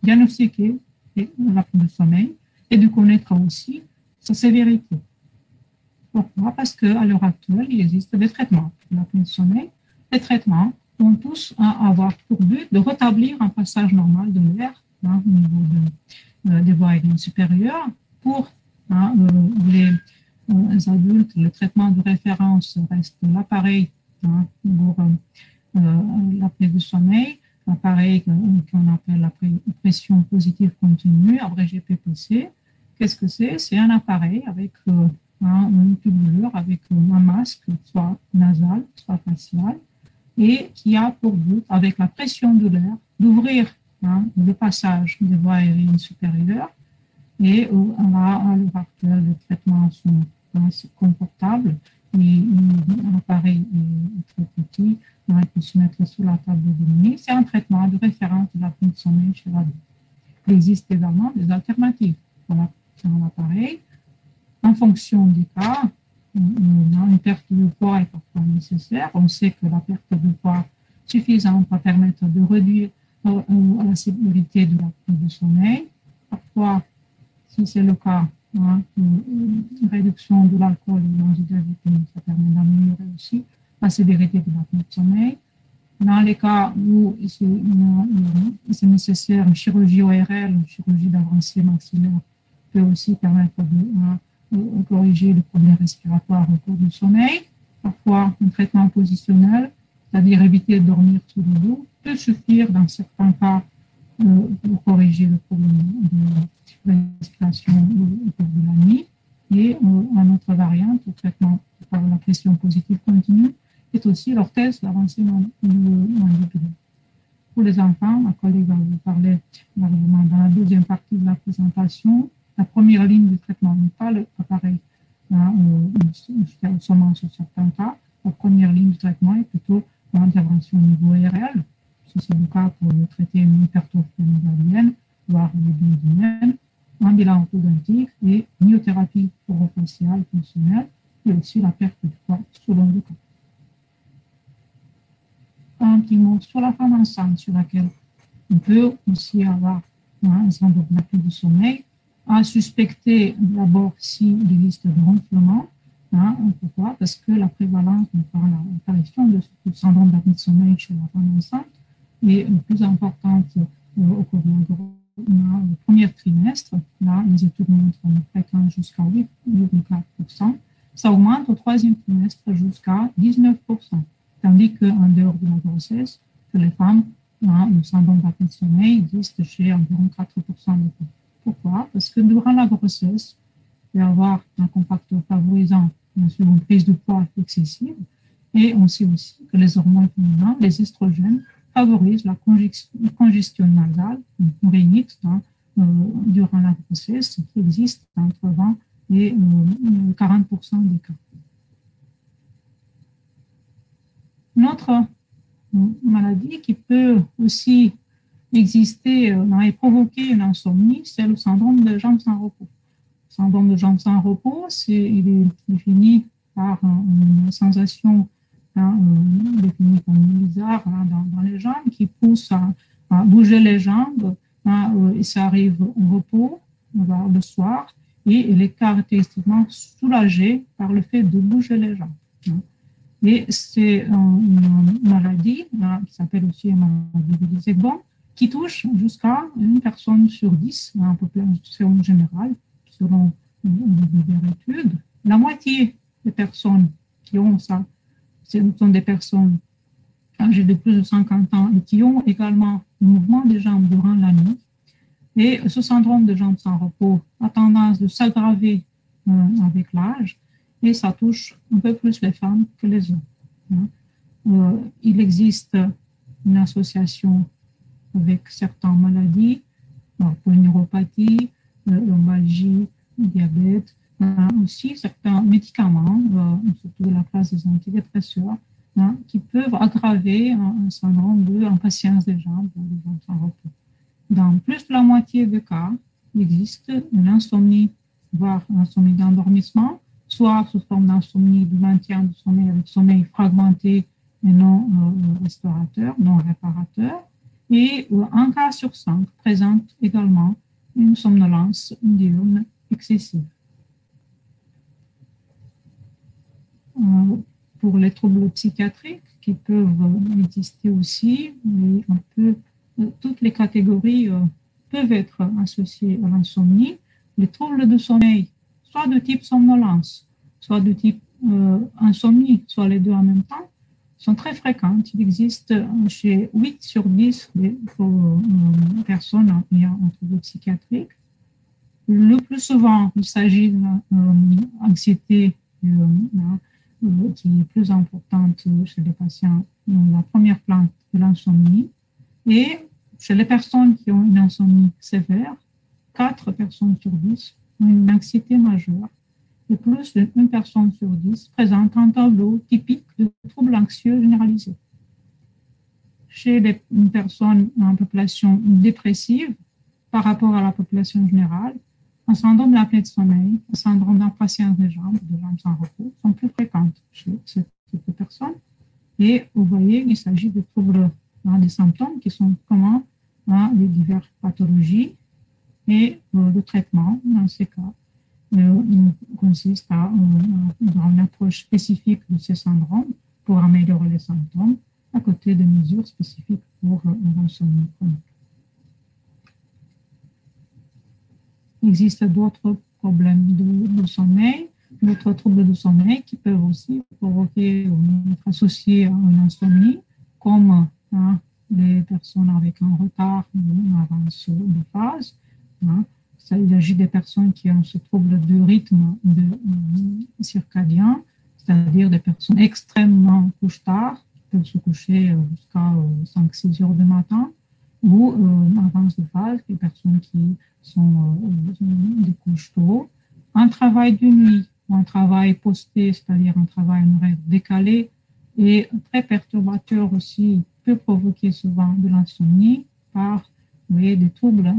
diagnostiquer l'apnée de sommeil et de connaître aussi sa sévérité. Pourquoi? Parce qu'à l'heure actuelle, il existe des traitements pour l'apnée de sommeil. Les traitements vont tous avoir pour but de rétablir un passage normal de l'air au niveau des voies aériennes supérieures. Pour les adultes, le traitement de référence reste l'appareil pour l'apnée du sommeil, l'appareil qu'on appelle la pression positive continue, abrégé PPC. Qu'est-ce que c'est? C'est un appareil avec une tubulure, avec un masque, soit nasal, soit facial, et qui a pour but, avec la pression de l'air, d'ouvrir le passage des voies aériennes supérieures. Et à l'heure actuelle, les traitements sont confortables. Et l'appareil est très petit. Il peut se mettre sur la table de nuit. C'est un traitement de référence de l'apnée de sommeil chez l'adulte. Il existe également des alternatives pour l'appareil. En fonction du cas, une perte de poids est parfois nécessaire. On sait que la perte de poids suffisante va permettre de réduire la sévérité de l'apnée du sommeil. Parfois, si c'est le cas, une réduction de l'alcool et de l'angiotensine, ça permet d'améliorer aussi la sévérité de l'apnée de sommeil. Dans les cas où c'est nécessaire, une chirurgie ORL, une chirurgie d'avancée maxillaire peut aussi permettre de corriger le problème respiratoire au cours du sommeil. Parfois, un traitement positionnel, c'est-à-dire éviter de dormir sous le dos, peut suffire dans certains cas pour corriger le problème de respiration au cours de la nuit. Et une autre variante, le traitement par la pression positive continue, est aussi l'orthèse d'avancée mandibulaire. Pour les enfants, ma collègue va vous parler dans la deuxième partie de la présentation. La première ligne de traitement n'est pas l'appareil, seulement sur certains cas. La première ligne de traitement est plutôt l'intervention au niveau RL, si c'est le cas pour traiter une hypertrophie nasalienne, voire une duodénienne, un bilan orthodontique et myothérapie orofaciale fonctionnelle, et aussi la perte de poids selon le cas. Un petit mot sur la femme enceinte, sur laquelle on peut aussi avoir un syndrome d'apnée du sommeil, à suspecter d'abord s'il existe de ronflement. Pourquoi? Parce que la prévalence de l'apparition de ce syndrome d'apnée de sommeil chez la femme enceinte est plus importante au cours du premier trimestre. Là, les études montrent une fréquence jusqu'à 8,4%. Ça augmente au troisième trimestre jusqu'à 19%. Tandis qu'en dehors de la grossesse, que les femmes, le syndrome d'apnée de sommeil existe chez environ 4% des femmes. Pourquoi? Parce que durant la grossesse, il peut y avoir un cofacteur favorisant une prise de poids excessive. Et on sait aussi que les hormones féminines, les estrogènes, favorisent la congestion nasale, une rhinite, durant la grossesse, ce qui existe entre 20 et 40% des cas. Une autre maladie qui peut aussi exister et provoquer une insomnie, c'est le syndrome de jambes sans repos. Le syndrome de jambes sans repos, il est défini par une sensation définie comme bizarre dans les jambes qui pousse à bouger les jambes, et ça arrive au repos, le soir, et il est caractéristiquement soulagé par le fait de bouger les jambes. Et c'est une maladie qui s'appelle aussi une maladie de Zegboom, qui touche jusqu'à une personne sur 10 dans la population générale, selon les études. La moitié des personnes qui ont ça, ce sont des personnes âgées de plus de 50 ans et qui ont également le mouvement des jambes durant la nuit. Et ce syndrome de jambes sans repos a tendance de s'aggraver avec l'âge, et ça touche un peu plus les femmes que les hommes. Il existe une association avec certaines maladies, polyneuropathie, lombalgie, diabète, aussi certains médicaments, surtout de la classe des antidépresseurs, qui peuvent aggraver un syndrome d'impatience des jambes ou des jambes sans repos. Dans plus de la moitié des cas, il existe une insomnie, voire une insomnie d'endormissement, soit sous forme d'insomnie du maintien du sommeil avec sommeil fragmenté et non restaurateur, non réparateur, et un cas sur 5 présente également une somnolence diurne excessive. Pour les troubles psychiatriques qui peuvent exister aussi, et un peu toutes les catégories peuvent être associés à l'insomnie. Les troubles de sommeil, soit de type somnolence, soit de type insomnie, soit les deux en même temps, sont très fréquentes. Il existe chez 8 sur 10 des personnes ayant un trouble psychiatrique. Le plus souvent, il s'agit d'une anxiété qui est plus importante chez les patients dans la première plante de l'insomnie. Et chez les personnes qui ont une insomnie sévère, 4 personnes sur 10 ont une anxiété majeure et plus d'une personne sur 10 présente un tableau typique de troubles anxieux généralisés. Chez les personnes en population dépressive, par rapport à la population générale, un syndrome de l'apnée de sommeil, un syndrome d'impatience des jambes sans repos, sont plus fréquentes chez ce type de personnes. Et vous voyez, il s'agit de troubles, des symptômes qui sont communs à les diverses pathologies et le traitement, dans ces cas, consiste à une approche spécifique de ces syndromes pour améliorer les symptômes, à côté de mesures spécifiques pour l'insomnie chronique. Il existe d'autres problèmes de sommeil, d'autres troubles de sommeil qui peuvent aussi provoquer ou être associés à une insomnie, comme les personnes avec un retard ou une avance de phase. Il s'agit des personnes qui ont ce trouble de rythme circadien, c'est-à-dire des personnes extrêmement couche-tard, qui peuvent se coucher jusqu'à 5-6 heures du matin, ou avance de phase, des personnes qui sont des couches tôt. Un travail de nuit ou un travail posté, c'est-à-dire un travail en horaire décalé, est très perturbateur aussi, peut provoquer souvent de l'insomnie par des troubles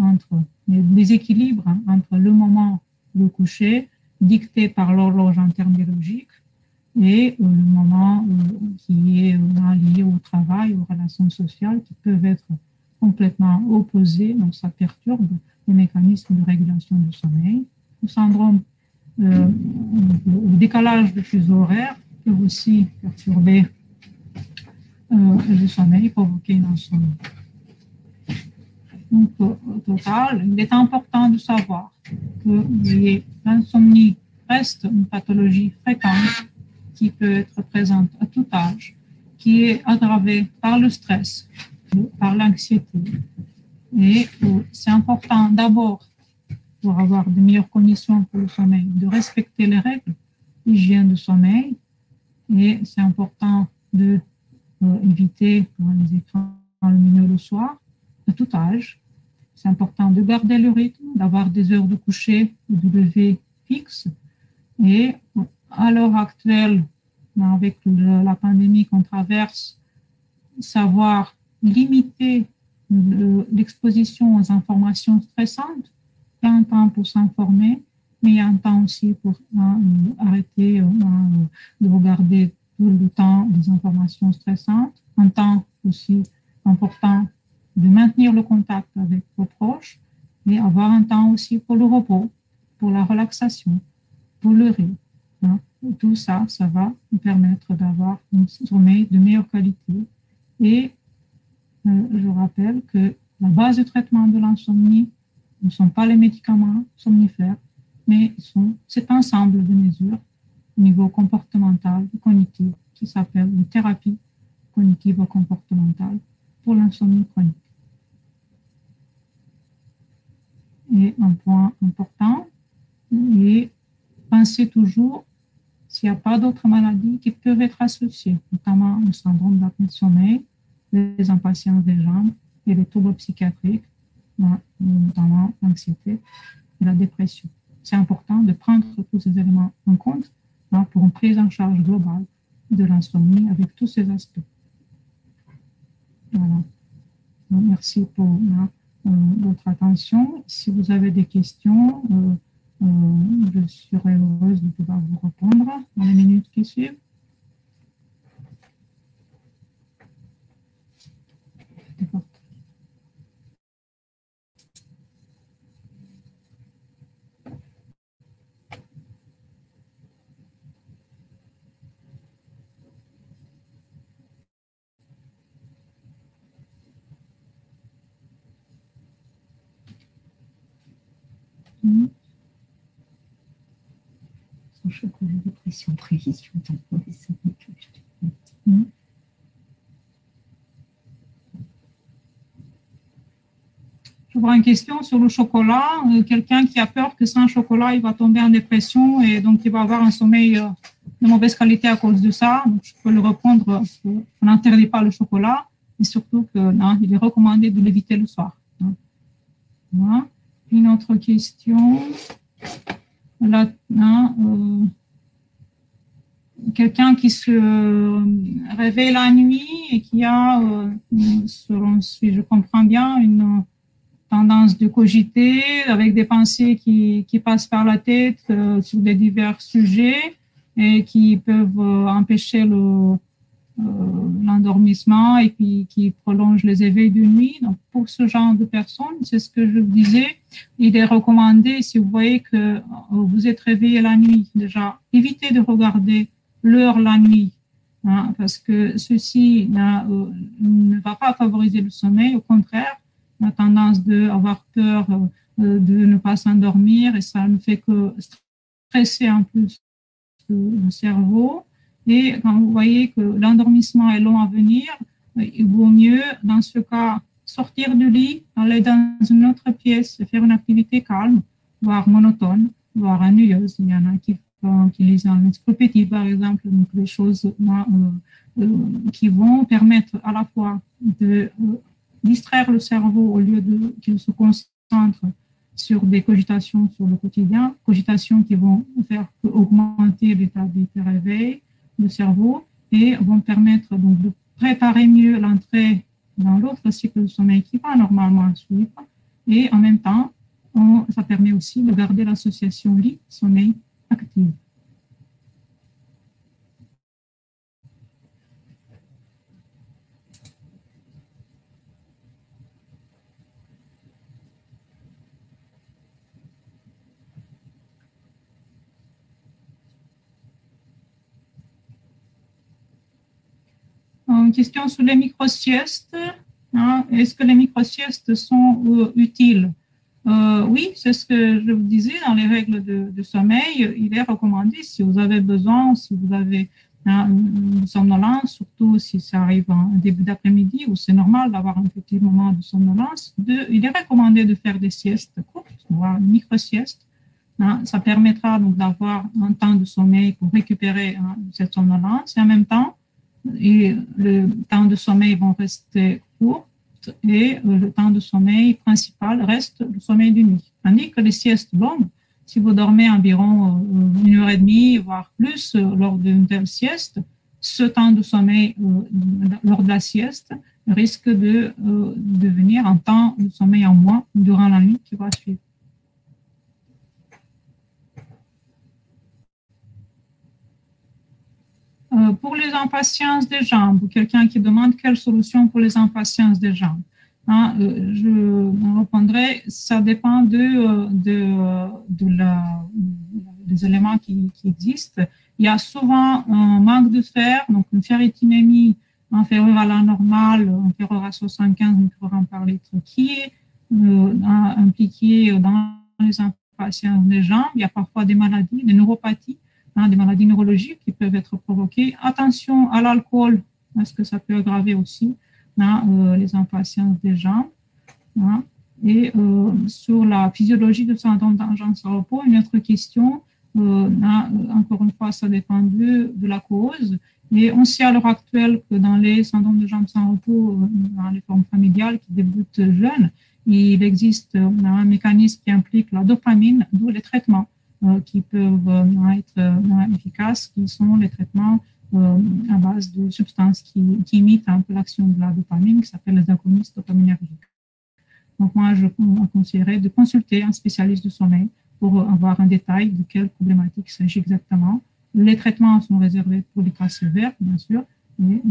des déséquilibres entre le moment de coucher dicté par l'horloge interbiologique et le moment qui est lié au travail, aux relations sociales qui peuvent être complètement opposés, donc ça perturbe les mécanismes de régulation du sommeil. Le syndrome, le décalage de fuseau horaire peut aussi perturber le sommeil, provoquer une insomnie. Donc, au total, il est important de savoir que l'insomnie reste une pathologie fréquente qui peut être présente à tout âge, qui est aggravée par le stress, par l'anxiété. Et c'est important d'abord, pour avoir de meilleures conditions pour le sommeil, de respecter les règles d'hygiène du sommeil. Et c'est important d'éviter les écrans lumineux le soir, à tout âge. C'est important de garder le rythme, d'avoir des heures de coucher ou de lever fixes. Et à l'heure actuelle, avec la pandémie qu'on traverse, savoir limiter l'exposition aux informations stressantes. Il y a un temps pour s'informer, mais il y a un temps aussi pour arrêter de regarder tout le temps des informations stressantes. Un temps aussi important de maintenir le contact avec vos proches et avoir un temps aussi pour le repos, pour la relaxation, pour le rire. Tout ça, ça va nous permettre d'avoir un sommeil de meilleure qualité. Et je rappelle que la base de traitement de l'insomnie ne sont pas les médicaments somnifères, mais cet ensemble de mesures au niveau comportemental et cognitif qui s'appelle une thérapie cognitive comportementale pour l'insomnie chronique. Et un point important, et pensez toujours s'il n'y a pas d'autres maladies qui peuvent être associées, notamment le syndrome d'apnée de sommeil, les impatiences des jambes et les troubles psychiatriques, notamment l'anxiété et la dépression. C'est important de prendre tous ces éléments en compte pour une prise en charge globale de l'insomnie avec tous ces aspects. Voilà. Donc, merci pour votre attention. Si vous avez des questions, je serai heureuse de pouvoir vous répondre dans les minutes qui suivent. Mm. Sans chocolat, dépression, prévision, temporisation. Mm. Je vois une question sur le chocolat. Quelqu'un qui a peur que sans chocolat, il va tomber en dépression et donc il va avoir un sommeil de mauvaise qualité à cause de ça. Donc, je peux le répondre. On n'interdit pas le chocolat, et surtout que non, il est recommandé de l'éviter le soir. Voilà. Une autre question. Là, quelqu'un qui se réveille la nuit et qui a, selon si je comprends bien, une tendance de cogiter avec des pensées qui passent par la tête sur des divers sujets et qui peuvent empêcher l'endormissement et qui prolongent les éveils de nuit. Donc, pour ce genre de personnes, c'est ce que je vous disais, il est recommandé, si vous voyez que vous êtes réveillé la nuit, déjà, évitez de regarder l'heure la nuit, hein, parce que ceci ne va pas favoriser le sommeil, au contraire, on a tendance d'avoir peur de ne pas s'endormir et ça ne fait que stresser en plus le cerveau. Et quand vous voyez que l'endormissement est long à venir, il vaut mieux, dans ce cas, sortir du lit, aller dans une autre pièce, faire une activité calme, voire monotone, voire ennuyeuse. Il y en a qui lisent en encyclopédie, par exemple, donc des choses qui vont permettre à la fois de distraire le cerveau au lieu qu'il se concentre sur des cogitations sur le quotidien, cogitations qui vont faire augmenter l'état de réveil du cerveau et vont permettre donc de préparer mieux l'entrée dans l'autre cycle de sommeil qui va normalement suivre. Et en même temps, ça permet aussi de garder l'association lit-sommeil active. Une question sur les micro-siestes. Hein, est-ce que les micro-siestes sont utiles? Oui, c'est ce que je vous disais dans les règles de sommeil. Il est recommandé, si vous avez besoin, si vous avez une somnolence, surtout si ça arrive en début d'après-midi, où c'est normal d'avoir un petit moment de somnolence, il est recommandé de faire des siestes courtes, voire une micro-sieste. Hein, ça permettra donc d'avoir un temps de sommeil pour récupérer cette somnolence et en même temps, et le temps de sommeil vont rester court et le temps de sommeil principal reste le sommeil de nuit. Tandis que les siestes longues, si vous dormez environ 1 heure et demie, voire plus lors d'une telle sieste, ce temps de sommeil lors de la sieste risque de devenir un temps de sommeil en moins durant la nuit qui va suivre. Pour les impatiences des jambes, quelqu'un qui demande quelle solution pour les impatiences des jambes. Hein, je répondrai, ça dépend des éléments qui existent. Il y a souvent un manque de fer, donc une ferritinémie inférieure à la normale, inférieure à 75 microgrammes par litre, qui est impliquée dans les impatiences des jambes. Il y a parfois des maladies, des neuropathies, des maladies neurologiques qui peuvent être provoquées. Attention à l'alcool, parce que ça peut aggraver aussi les impatiences des jambes. Et sur la physiologie du syndrome d'urgence au repos, une autre question, encore une fois, ça dépend de la cause. Et on sait à l'heure actuelle que dans les syndromes de jambes sans repos, dans les formes familiales qui débutent jeunes, il existe un mécanisme qui implique la dopamine, d'où les traitements qui peuvent être efficaces, qui sont les traitements à base de substances qui imitent un peu l'action de la dopamine, qui s'appellent les agonistes dopaminergiques. Donc, moi, je conseillerais de consulter un spécialiste du sommeil pour avoir un détail de quelle problématique il s'agit exactement. Les traitements sont réservés pour les cas sévères, bien sûr. Mais,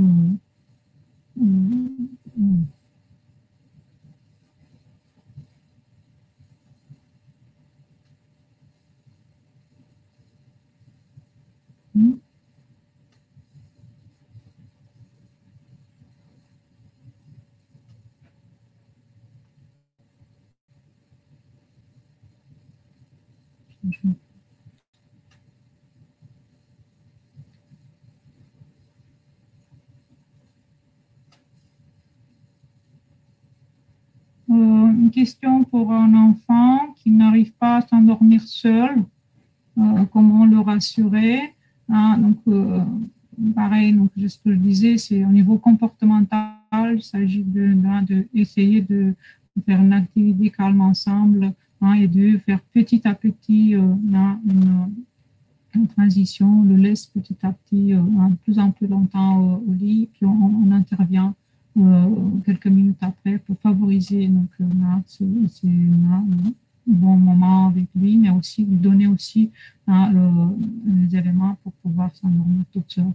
question pour un enfant qui n'arrive pas à s'endormir seul. Comment le rassurer, hein, donc, pareil, donc, ce que je disais, c'est au niveau comportemental, il s'agit d'essayer de faire une activité calme ensemble, hein, et de faire petit à petit une transition, on le laisse petit à petit de plus en plus longtemps au lit, puis on intervient quelques minutes après pour favoriser donc, un bon moment avec lui, mais aussi lui donner aussi les éléments pour pouvoir s'endormir toute seule.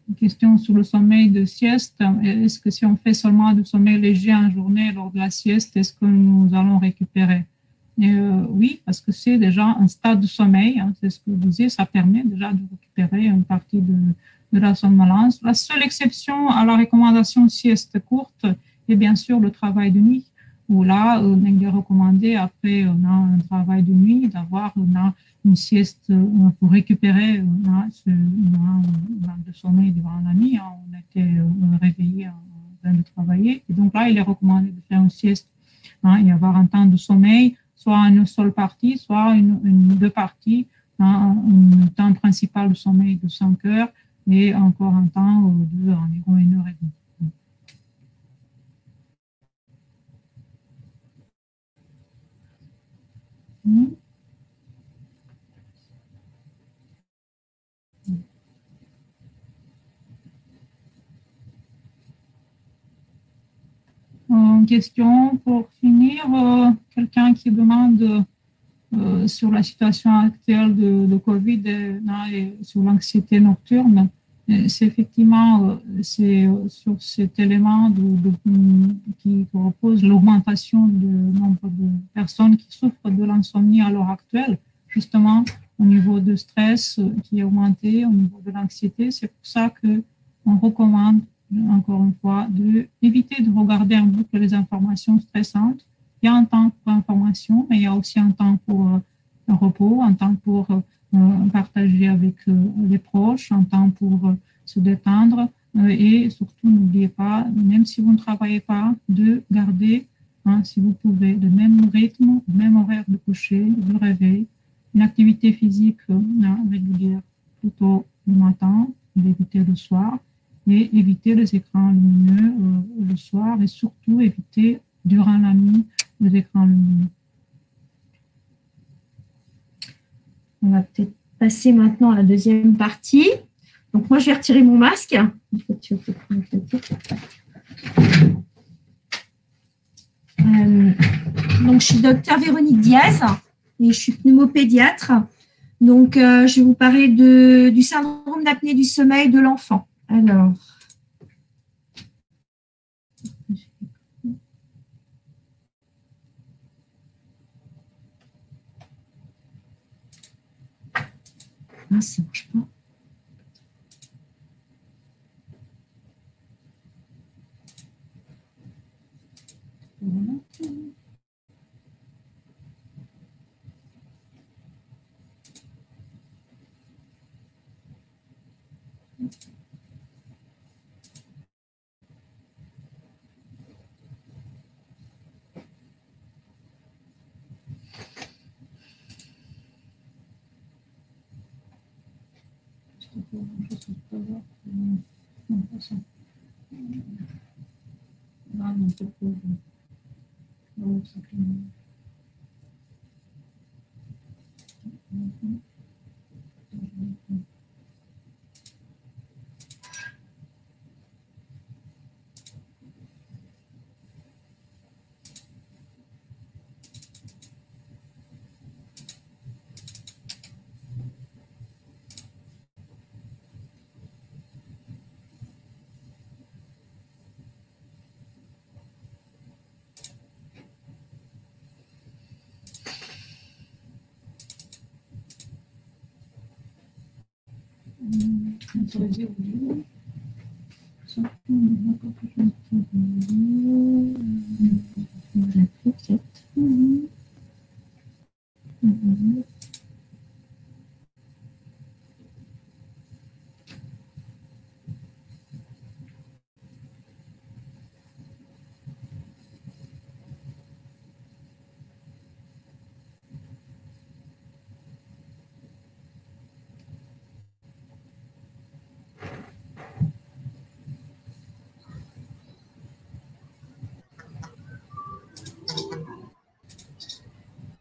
Une question sur le sommeil de sieste. Est-ce que si on fait seulement du sommeil léger en journée lors de la sieste, est-ce que nous allons récupérer? Oui, parce que c'est déjà un stade de sommeil, hein, c'est ce que vous disiez, ça permet déjà de récupérer une partie de la somnolence. La seule exception à la recommandation sieste courte est bien sûr le travail de nuit, où là, il est recommandé, après un travail de nuit, d'avoir une sieste pour récupérer ce de sommeil durant la nuit. Hein, on était réveillé en train de travailler. Et donc là, il est recommandé de faire une sieste et avoir un temps de sommeil, soit une seule partie, soit deux parties, un temps principal de sommeil de 5 heures et encore un temps de environ 1 heure et demie. Une question pour finir, quelqu'un qui demande sur la situation actuelle de Covid et sur l'anxiété nocturne. C'est effectivement sur cet élément qui repose l'augmentation du nombre de personnes qui souffrent de l'insomnie à l'heure actuelle, justement au niveau de stress qui est augmenté, au niveau de l'anxiété. C'est pour ça qu'on recommande, encore une fois, d'éviter de regarder en boucle les informations stressantes. Il y a un temps pour l'information, mais il y a aussi un temps pour le repos, un temps pour partager avec les proches, un temps pour se détendre et surtout n'oubliez pas, même si vous ne travaillez pas, de garder, si vous pouvez, le même rythme, le même horaire de coucher, de réveil, une activité physique régulière plutôt le matin, d'éviter le soir et éviter les écrans lumineux le soir et surtout éviter durant la nuit les écrans lumineux. On va peut-être passer maintenant à la deuxième partie. Donc, moi, je vais retirer mon masque. Donc, je suis docteur Véronique Diaz et je suis pneumopédiatre. Donc, je vais vous parler du syndrome d'apnée du sommeil de l'enfant. Alors, ça ne marche pas.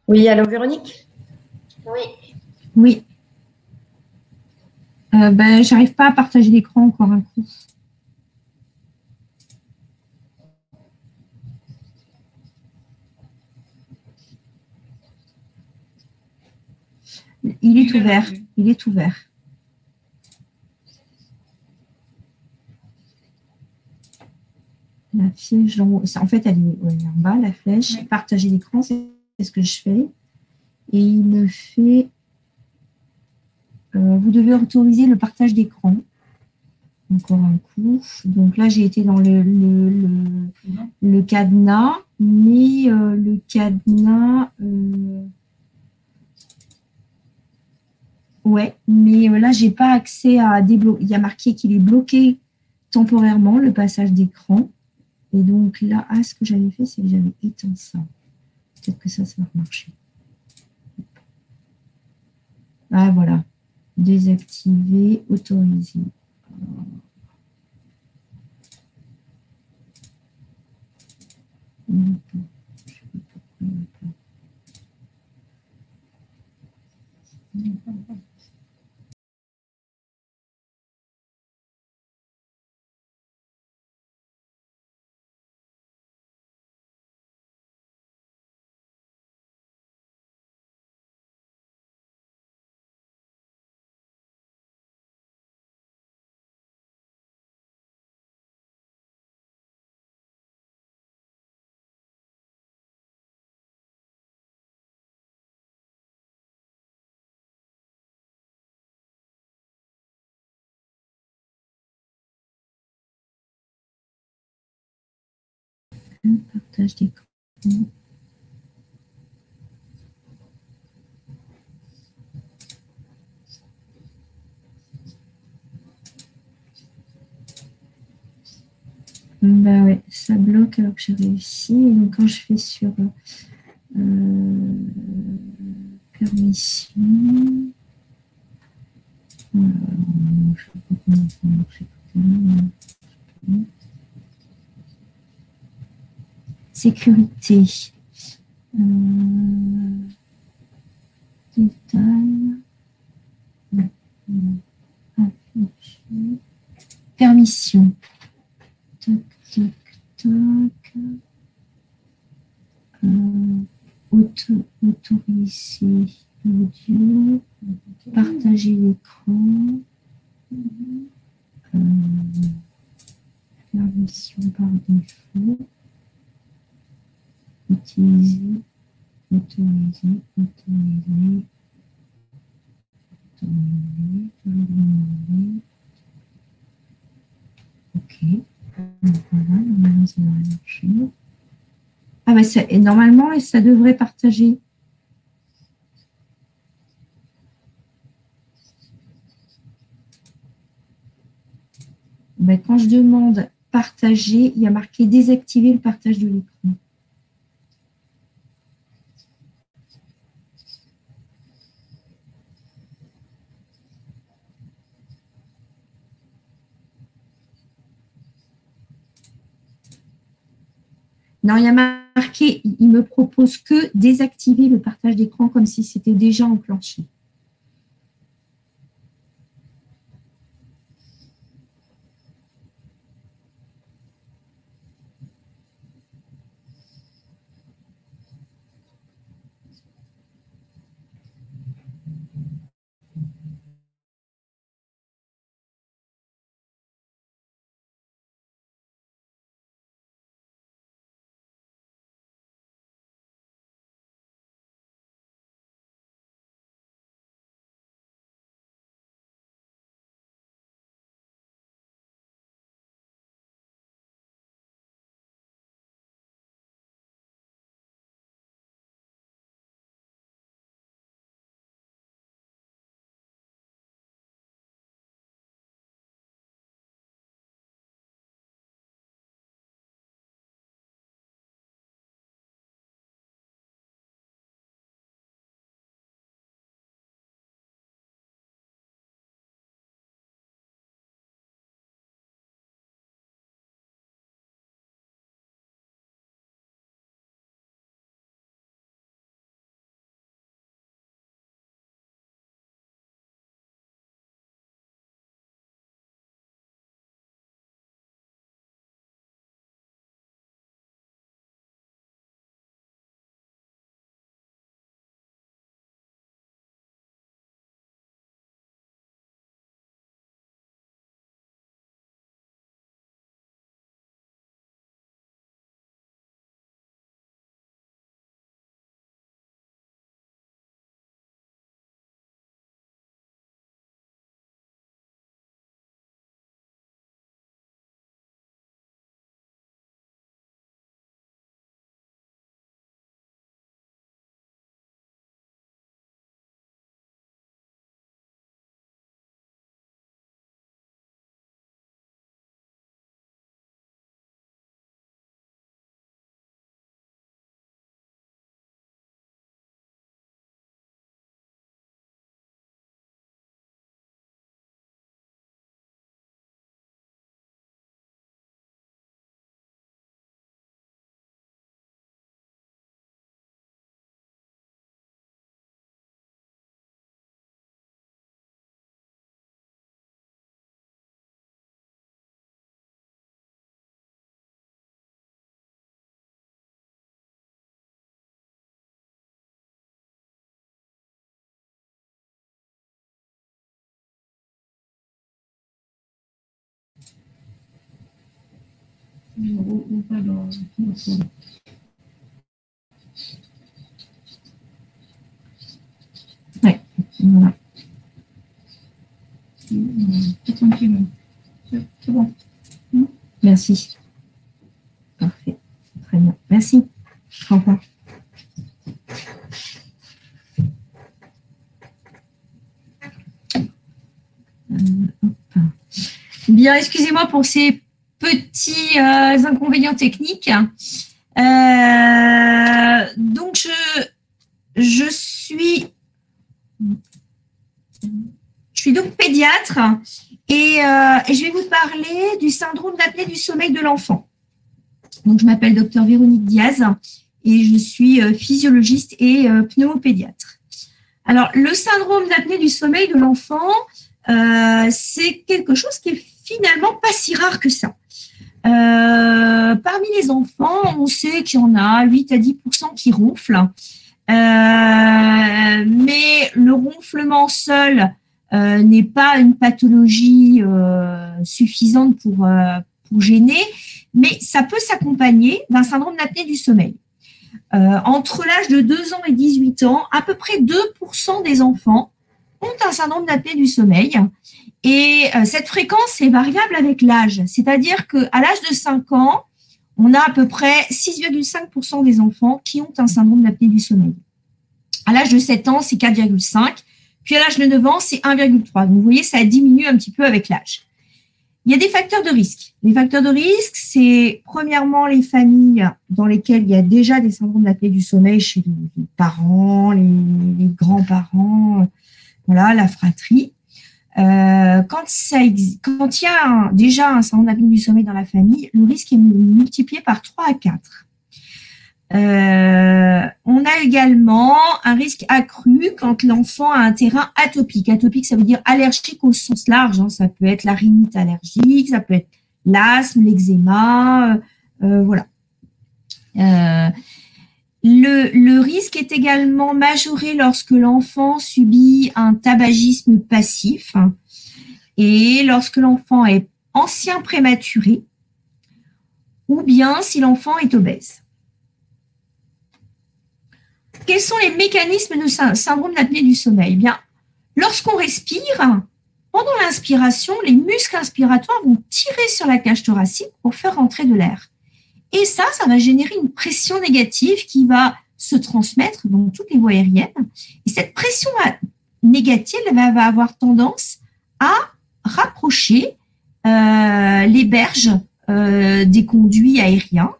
Oui, allô Véronique? Oui. Oui. Ben, j'arrive pas à partager l'écran encore un coup. Il est ouvert. Il est ouvert. La flèche, en fait, elle est en bas, la flèche. Oui. Partager l'écran, c'est ce que je fais. Et il me fait... vous devez autoriser le partage d'écran. Encore un coup. Donc là, j'ai été dans le cadenas, mais le cadenas... ouais, mais là, j'ai pas accès à débloquer. Il y a marqué qu'il est bloqué temporairement, le passage d'écran. Et donc là, ce que j'avais fait, c'est que j'avais éteint ça. Peut-être que ça va marcher. Ah, voilà. Désactiver, autoriser. Partage d'écran. Bah ouais, ça bloque alors que j'ai réussi. Et donc quand je fais sur permission, je ne sais pas comment ça marche. Sécurité. Détail. Permission. Toc, toc, toc. Autoriser l'audio. Partager l'écran. Permission par défaut. Utiliser. Autoriser. Autoriser. Ok. Voilà, normalement ça devrait marcher. Ah bah et normalement ça devrait partager. Bah, quand je demande partager, il y a marqué désactiver le partage de l'écran. Non, il y a marqué, il me propose que désactiver le partage d'écran comme si c'était déjà enclenché. ou pas dans le fond. Ouais, voilà. Tranquille. C'est bon. Merci. Parfait. Très bien. Merci. Au revoir. Bien, excusez-moi pour ces petits inconvénients techniques. Donc, je suis donc pédiatre et je vais vous parler du syndrome d'apnée du sommeil de l'enfant. Donc, je m'appelle Dr Véronique Diaz et je suis physiologiste et pneumopédiatre. Alors, le syndrome d'apnée du sommeil de l'enfant, c'est quelque chose qui est finalement pas si rare que ça. Parmi les enfants, on sait qu'il y en a 8 à 10% qui ronflent. Mais le ronflement seul n'est pas une pathologie suffisante pour gêner, mais ça peut s'accompagner d'un syndrome d'apnée du sommeil. Entre l'âge de 2 ans et 18 ans, à peu près 2% des enfants ont un syndrome d'apnée du sommeil. Et cette fréquence est variable avec l'âge. C'est-à-dire qu'à l'âge de 5 ans, on a à peu près 6,5% des enfants qui ont un syndrome d'apnée du sommeil. À l'âge de 7 ans, c'est 4,5. Puis à l'âge de 9 ans, c'est 1,3. Donc, vous voyez, ça diminue un petit peu avec l'âge. Il y a des facteurs de risque. Les facteurs de risque, c'est premièrement les familles dans lesquelles il y a déjà des syndromes d'apnée du sommeil chez les parents, les grands-parents, voilà, la fratrie. Quand il y a déjà un syndrome d'apnée du sommeil dans la famille, le risque est multiplié par 3 à 4. On a également un risque accru quand l'enfant a un terrain atopique. Atopique, ça veut dire allergique au sens large. Hein. Ça peut être la rhinite allergique, ça peut être l'asthme, l'eczéma, voilà. Le risque est également majoré lorsque l'enfant subit un tabagisme passif et lorsque l'enfant est ancien prématuré ou bien si l'enfant est obèse. Quels sont les mécanismes de syndrome d'apnée du sommeil? Eh bien, lorsqu'on respire, pendant l'inspiration, les muscles inspiratoires vont tirer sur la cage thoracique pour faire rentrer de l'air. Et ça va générer une pression négative qui va se transmettre dans toutes les voies aériennes. Et cette pression négative va avoir tendance à rapprocher les berges des conduits aériens,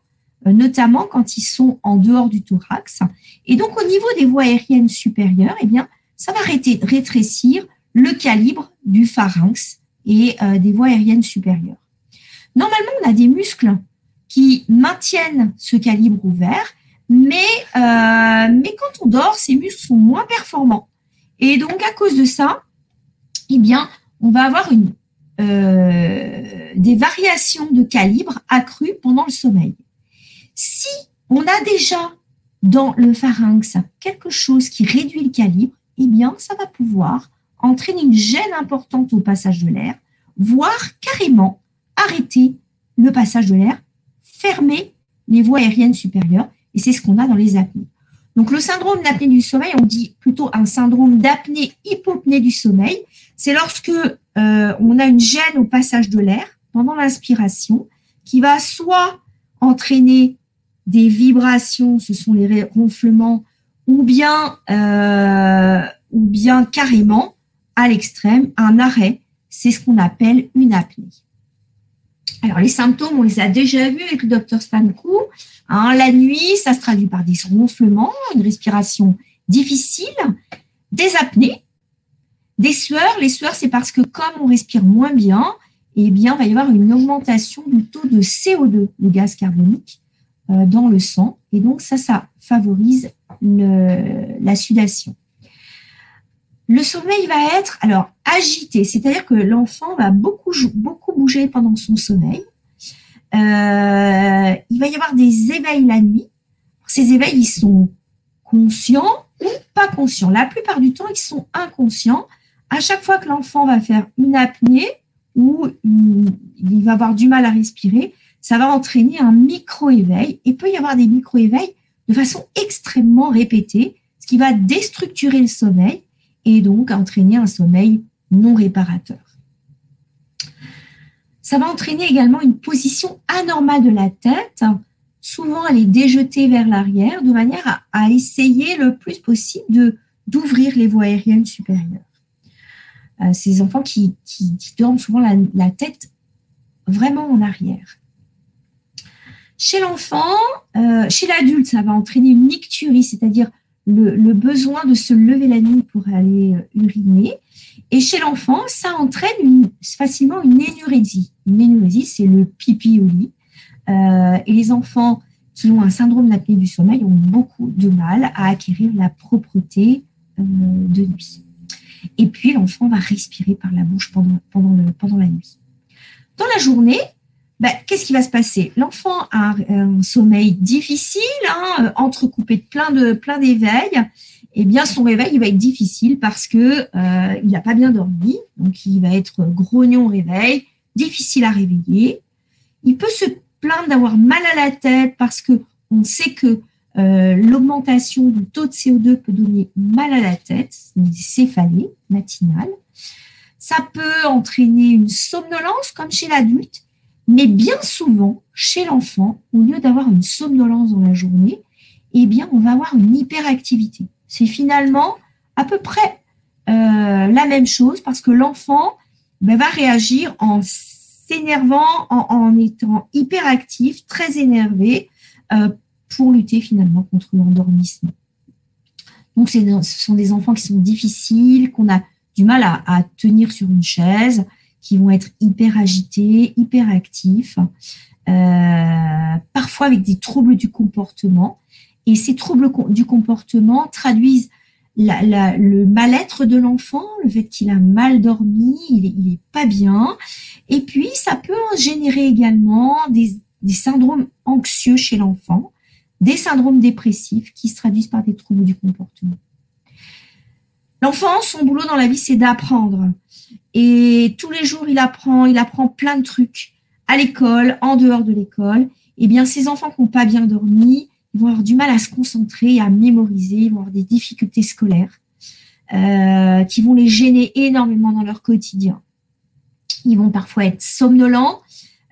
notamment quand ils sont en dehors du thorax. Et donc, au niveau des voies aériennes supérieures, eh bien, ça va rétrécir le calibre du pharynx et des voies aériennes supérieures. Normalement, on a des muscles qui maintiennent ce calibre ouvert, mais quand on dort, ces muscles sont moins performants. Et donc, à cause de ça, eh bien, on va avoir des variations de calibre accrues pendant le sommeil. Si on a déjà dans le pharynx quelque chose qui réduit le calibre, eh bien, ça va pouvoir entraîner une gêne importante au passage de l'air, voire carrément arrêter le passage de l'air, fermer les voies aériennes supérieures, et c'est ce qu'on a dans les apnées. Donc, le syndrome d'apnée du sommeil, on dit plutôt un syndrome d'apnée-hypopnée du sommeil. C'est lorsque on a une gêne au passage de l'air pendant l'inspiration qui va soit entraîner des vibrations, ce sont les ronflements, ou bien carrément, à l'extrême, un arrêt. C'est ce qu'on appelle une apnée. Alors, les symptômes, on les a déjà vus avec le docteur Stankou. Hein, la nuit, ça se traduit par des ronflements, une respiration difficile, des apnées, des sueurs. Les sueurs, c'est parce que comme on respire moins bien, eh bien, il va y avoir une augmentation du taux de CO2, le gaz carbonique, dans le sang. Et donc, ça favorise la sudation. Le sommeil va être agité, c'est-à-dire que l'enfant va beaucoup bouger pendant son sommeil. Il va y avoir des éveils la nuit. Ces éveils, ils sont conscients ou pas conscients. La plupart du temps, ils sont inconscients. À chaque fois que l'enfant va faire une apnée ou il va avoir du mal à respirer, ça va entraîner un micro-éveil. Il peut y avoir des micro-éveils de façon extrêmement répétée, ce qui va déstructurer le sommeil et donc entraîner un sommeil non réparateur. Ça va entraîner également une position anormale de la tête. Souvent, elle est déjetée vers l'arrière de manière à essayer le plus possible d'ouvrir les voies aériennes supérieures. Ces enfants qui dorment souvent la tête vraiment en arrière. Chez l'enfant, chez l'adulte, ça va entraîner une icturie, c'est-à-dire le besoin de se lever la nuit pour aller uriner. Et chez l'enfant, ça entraîne facilement une énurésie. Une énurésie, c'est le pipi au lit. Et les enfants qui ont un syndrome d'apnée du sommeil ont beaucoup de mal à acquérir la propreté de nuit. Et puis, l'enfant va respirer par la bouche pendant la nuit. Dans la journée, qu'est-ce qui va se passer? L'enfant a un sommeil difficile, entrecoupé de plein d'éveils. Eh bien, son réveil, il va être difficile parce que il n'a pas bien dormi. Donc, il va être grognon au réveil, difficile à réveiller. Il peut se plaindre d'avoir mal à la tête parce que on sait que l'augmentation du taux de CO2 peut donner mal à la tête, des céphalées matinales. Ça peut entraîner une somnolence comme chez l'adulte, mais bien souvent, chez l'enfant, au lieu d'avoir une somnolence dans la journée, eh bien, on va avoir une hyperactivité. C'est finalement à peu près la même chose parce que l'enfant va réagir en s'énervant, en étant hyperactif, très énervé, pour lutter finalement contre l'endormissement. Donc, ce sont des enfants qui sont difficiles, qu'on a du mal à tenir sur une chaise, qui vont être hyper agités, hyper actifs, parfois avec des troubles du comportement. Et ces troubles du comportement traduisent le mal-être de l'enfant, le fait qu'il a mal dormi, il est pas bien. Et puis, ça peut générer également des syndromes anxieux chez l'enfant, des syndromes dépressifs qui se traduisent par des troubles du comportement. L'enfant, son boulot dans la vie, c'est d'apprendre. Et tous les jours, il apprend plein de trucs à l'école, en dehors de l'école. Eh bien, ces enfants qui n'ont pas bien dormi, ils vont avoir du mal à se concentrer, à mémoriser, ils vont avoir des difficultés scolaires qui vont les gêner énormément dans leur quotidien. Ils vont parfois être somnolents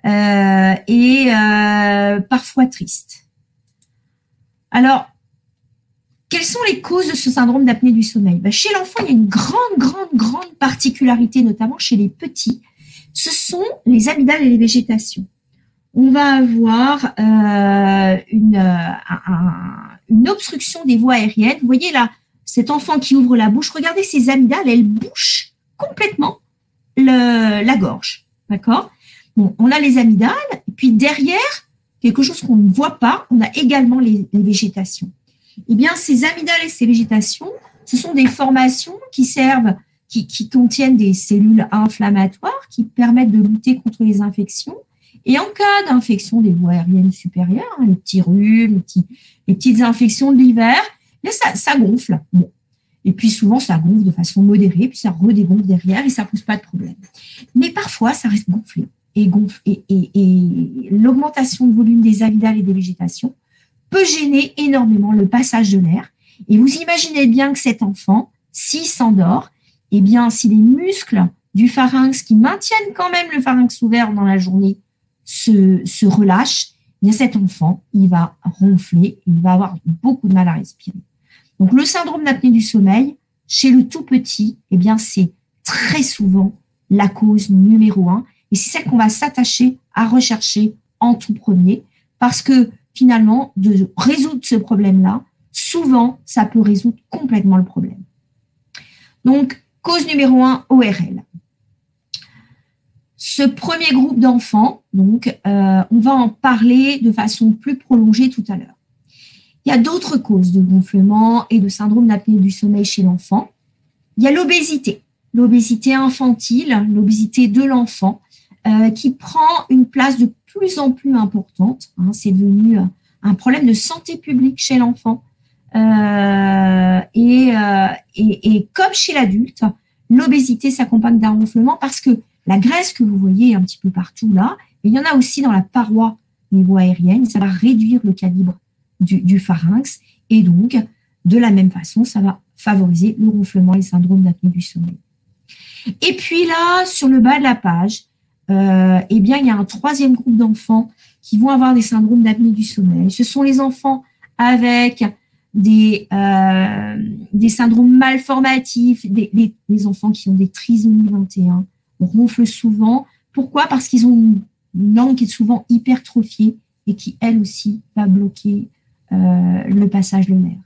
et parfois tristes. Alors, quelles sont les causes de ce syndrome d'apnée du sommeil? Chez l'enfant, il y a une grande particularité, notamment chez les petits. Ce sont les amygdales et les végétations. On va avoir une obstruction des voies aériennes. Vous voyez là, cet enfant qui ouvre la bouche, regardez ses amygdales, elles bouchent complètement la gorge. D'accord? Bon, on a les amygdales, et puis derrière, quelque chose qu'on ne voit pas, on a également les végétations. Eh bien, ces amygdales et ces végétations, ce sont des formations qui contiennent des cellules inflammatoires qui permettent de lutter contre les infections. Et en cas d'infection des voies aériennes supérieures, les petits rhumes, les petites infections de l'hiver, ça gonfle. Bon. Et puis souvent, ça gonfle de façon modérée, puis ça redégonfle derrière et ça ne pose pas de problème. Mais parfois, ça reste gonflé. Et l'augmentation de volume des amygdales et des végétations peut gêner énormément le passage de l'air. Et vous imaginez bien que cet enfant, s'il s'endort, eh bien, si les muscles du pharynx qui maintiennent quand même le pharynx ouvert dans la journée se relâchent, eh bien, cet enfant, il va ronfler, il va avoir beaucoup de mal à respirer. Donc, le syndrome d'apnée du sommeil, chez le tout petit, eh bien, c'est très souvent la cause numéro 1. Et c'est celle qu'on va s'attacher à rechercher en tout premier, parce que finalement, de résoudre ce problème-là, souvent, ça peut résoudre complètement le problème. Donc, cause numéro 1, ORL. Ce premier groupe d'enfants, donc, on va en parler de façon plus prolongée tout à l'heure. Il y a d'autres causes de gonflement et de syndrome d'apnée du sommeil chez l'enfant. Il y a l'obésité infantile, l'obésité de l'enfant, qui prend une place de plus en plus importante. C'est devenu un problème de santé publique chez l'enfant. Et comme chez l'adulte, l'obésité s'accompagne d'un ronflement parce que la graisse que vous voyez un petit peu partout là, il y en a aussi dans la paroi les voies aériennes, ça va réduire le calibre du pharynx et donc, de la même façon, ça va favoriser le ronflement et le syndrome d'apnée du sommeil. Et puis là, sur le bas de la page, eh bien, il y a un troisième groupe d'enfants qui vont avoir des syndromes d'apnée du sommeil. Ce sont les enfants avec des syndromes malformatifs, les enfants qui ont des trisomies 21, ronflent souvent. Pourquoi? Parce qu'ils ont une langue qui est souvent hypertrophiée et qui, elle aussi, va bloquer le passage de l'air.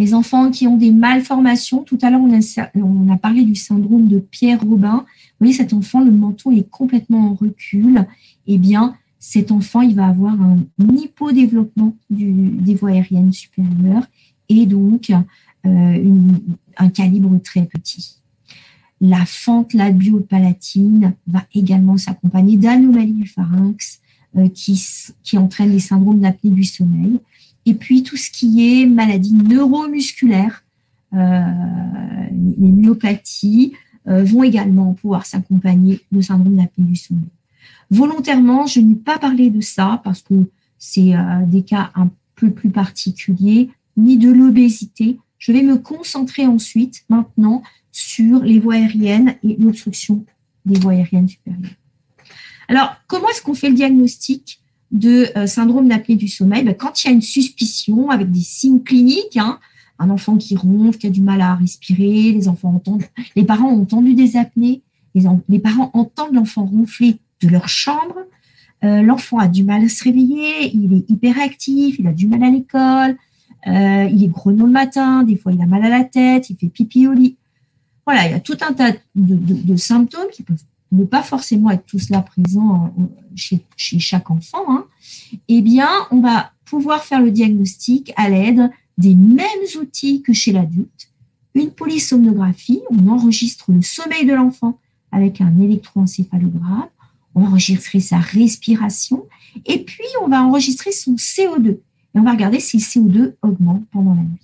Les enfants qui ont des malformations, tout à l'heure, on a parlé du syndrome de Pierre-Robin. Vous voyez, cet enfant, le menton est complètement en recul. Eh bien, cet enfant, il va avoir un hypodéveloppement des voies aériennes supérieures et donc un calibre très petit. La fente labio-palatine va également s'accompagner d'anomalies du pharynx qui entraînent des syndromes d'apnée du sommeil. Et puis, tout ce qui est maladies neuromusculaires, les myopathies, vont également pouvoir s'accompagner de syndrome d'apnée du sommeil. Volontairement, je n'ai pas parlé de ça parce que c'est des cas un peu plus particuliers, ni de l'obésité. Je vais me concentrer ensuite, maintenant, sur les voies aériennes et l'obstruction des voies aériennes supérieures. Alors, comment est-ce qu'on fait le diagnostic de syndrome d'apnée du sommeil? Quand il y a une suspicion avec des signes cliniques, un enfant qui ronfle, qui a du mal à respirer, les parents ont entendu des apnées, les parents entendent l'enfant ronfler de leur chambre, l'enfant a du mal à se réveiller, il est hyperactif, il a du mal à l'école, il est grognon le matin, des fois il a mal à la tête, il fait pipi au lit. Voilà, il y a tout un tas de symptômes qui peuvent ne pas forcément être tous là présents chez chaque enfant. Eh bien, on va pouvoir faire le diagnostic à l'aide des mêmes outils que chez l'adulte. Une polysomnographie, on enregistre le sommeil de l'enfant avec un électroencéphalogramme, on va enregistrer sa respiration et puis on va enregistrer son CO2. Et on va regarder si le CO2 augmente pendant la nuit.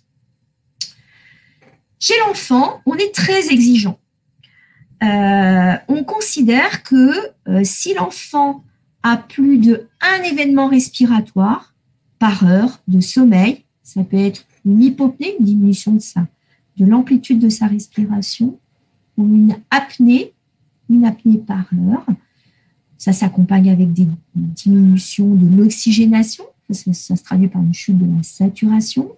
Chez l'enfant, on est très exigeant. On considère que si l'enfant a plus d'1 événement respiratoire par heure de sommeil, ça peut être une hypopnée, une diminution de l'amplitude de sa respiration, ou une apnée par heure. Ça s'accompagne avec des diminutions de l'oxygénation, ça se traduit par une chute de la saturation.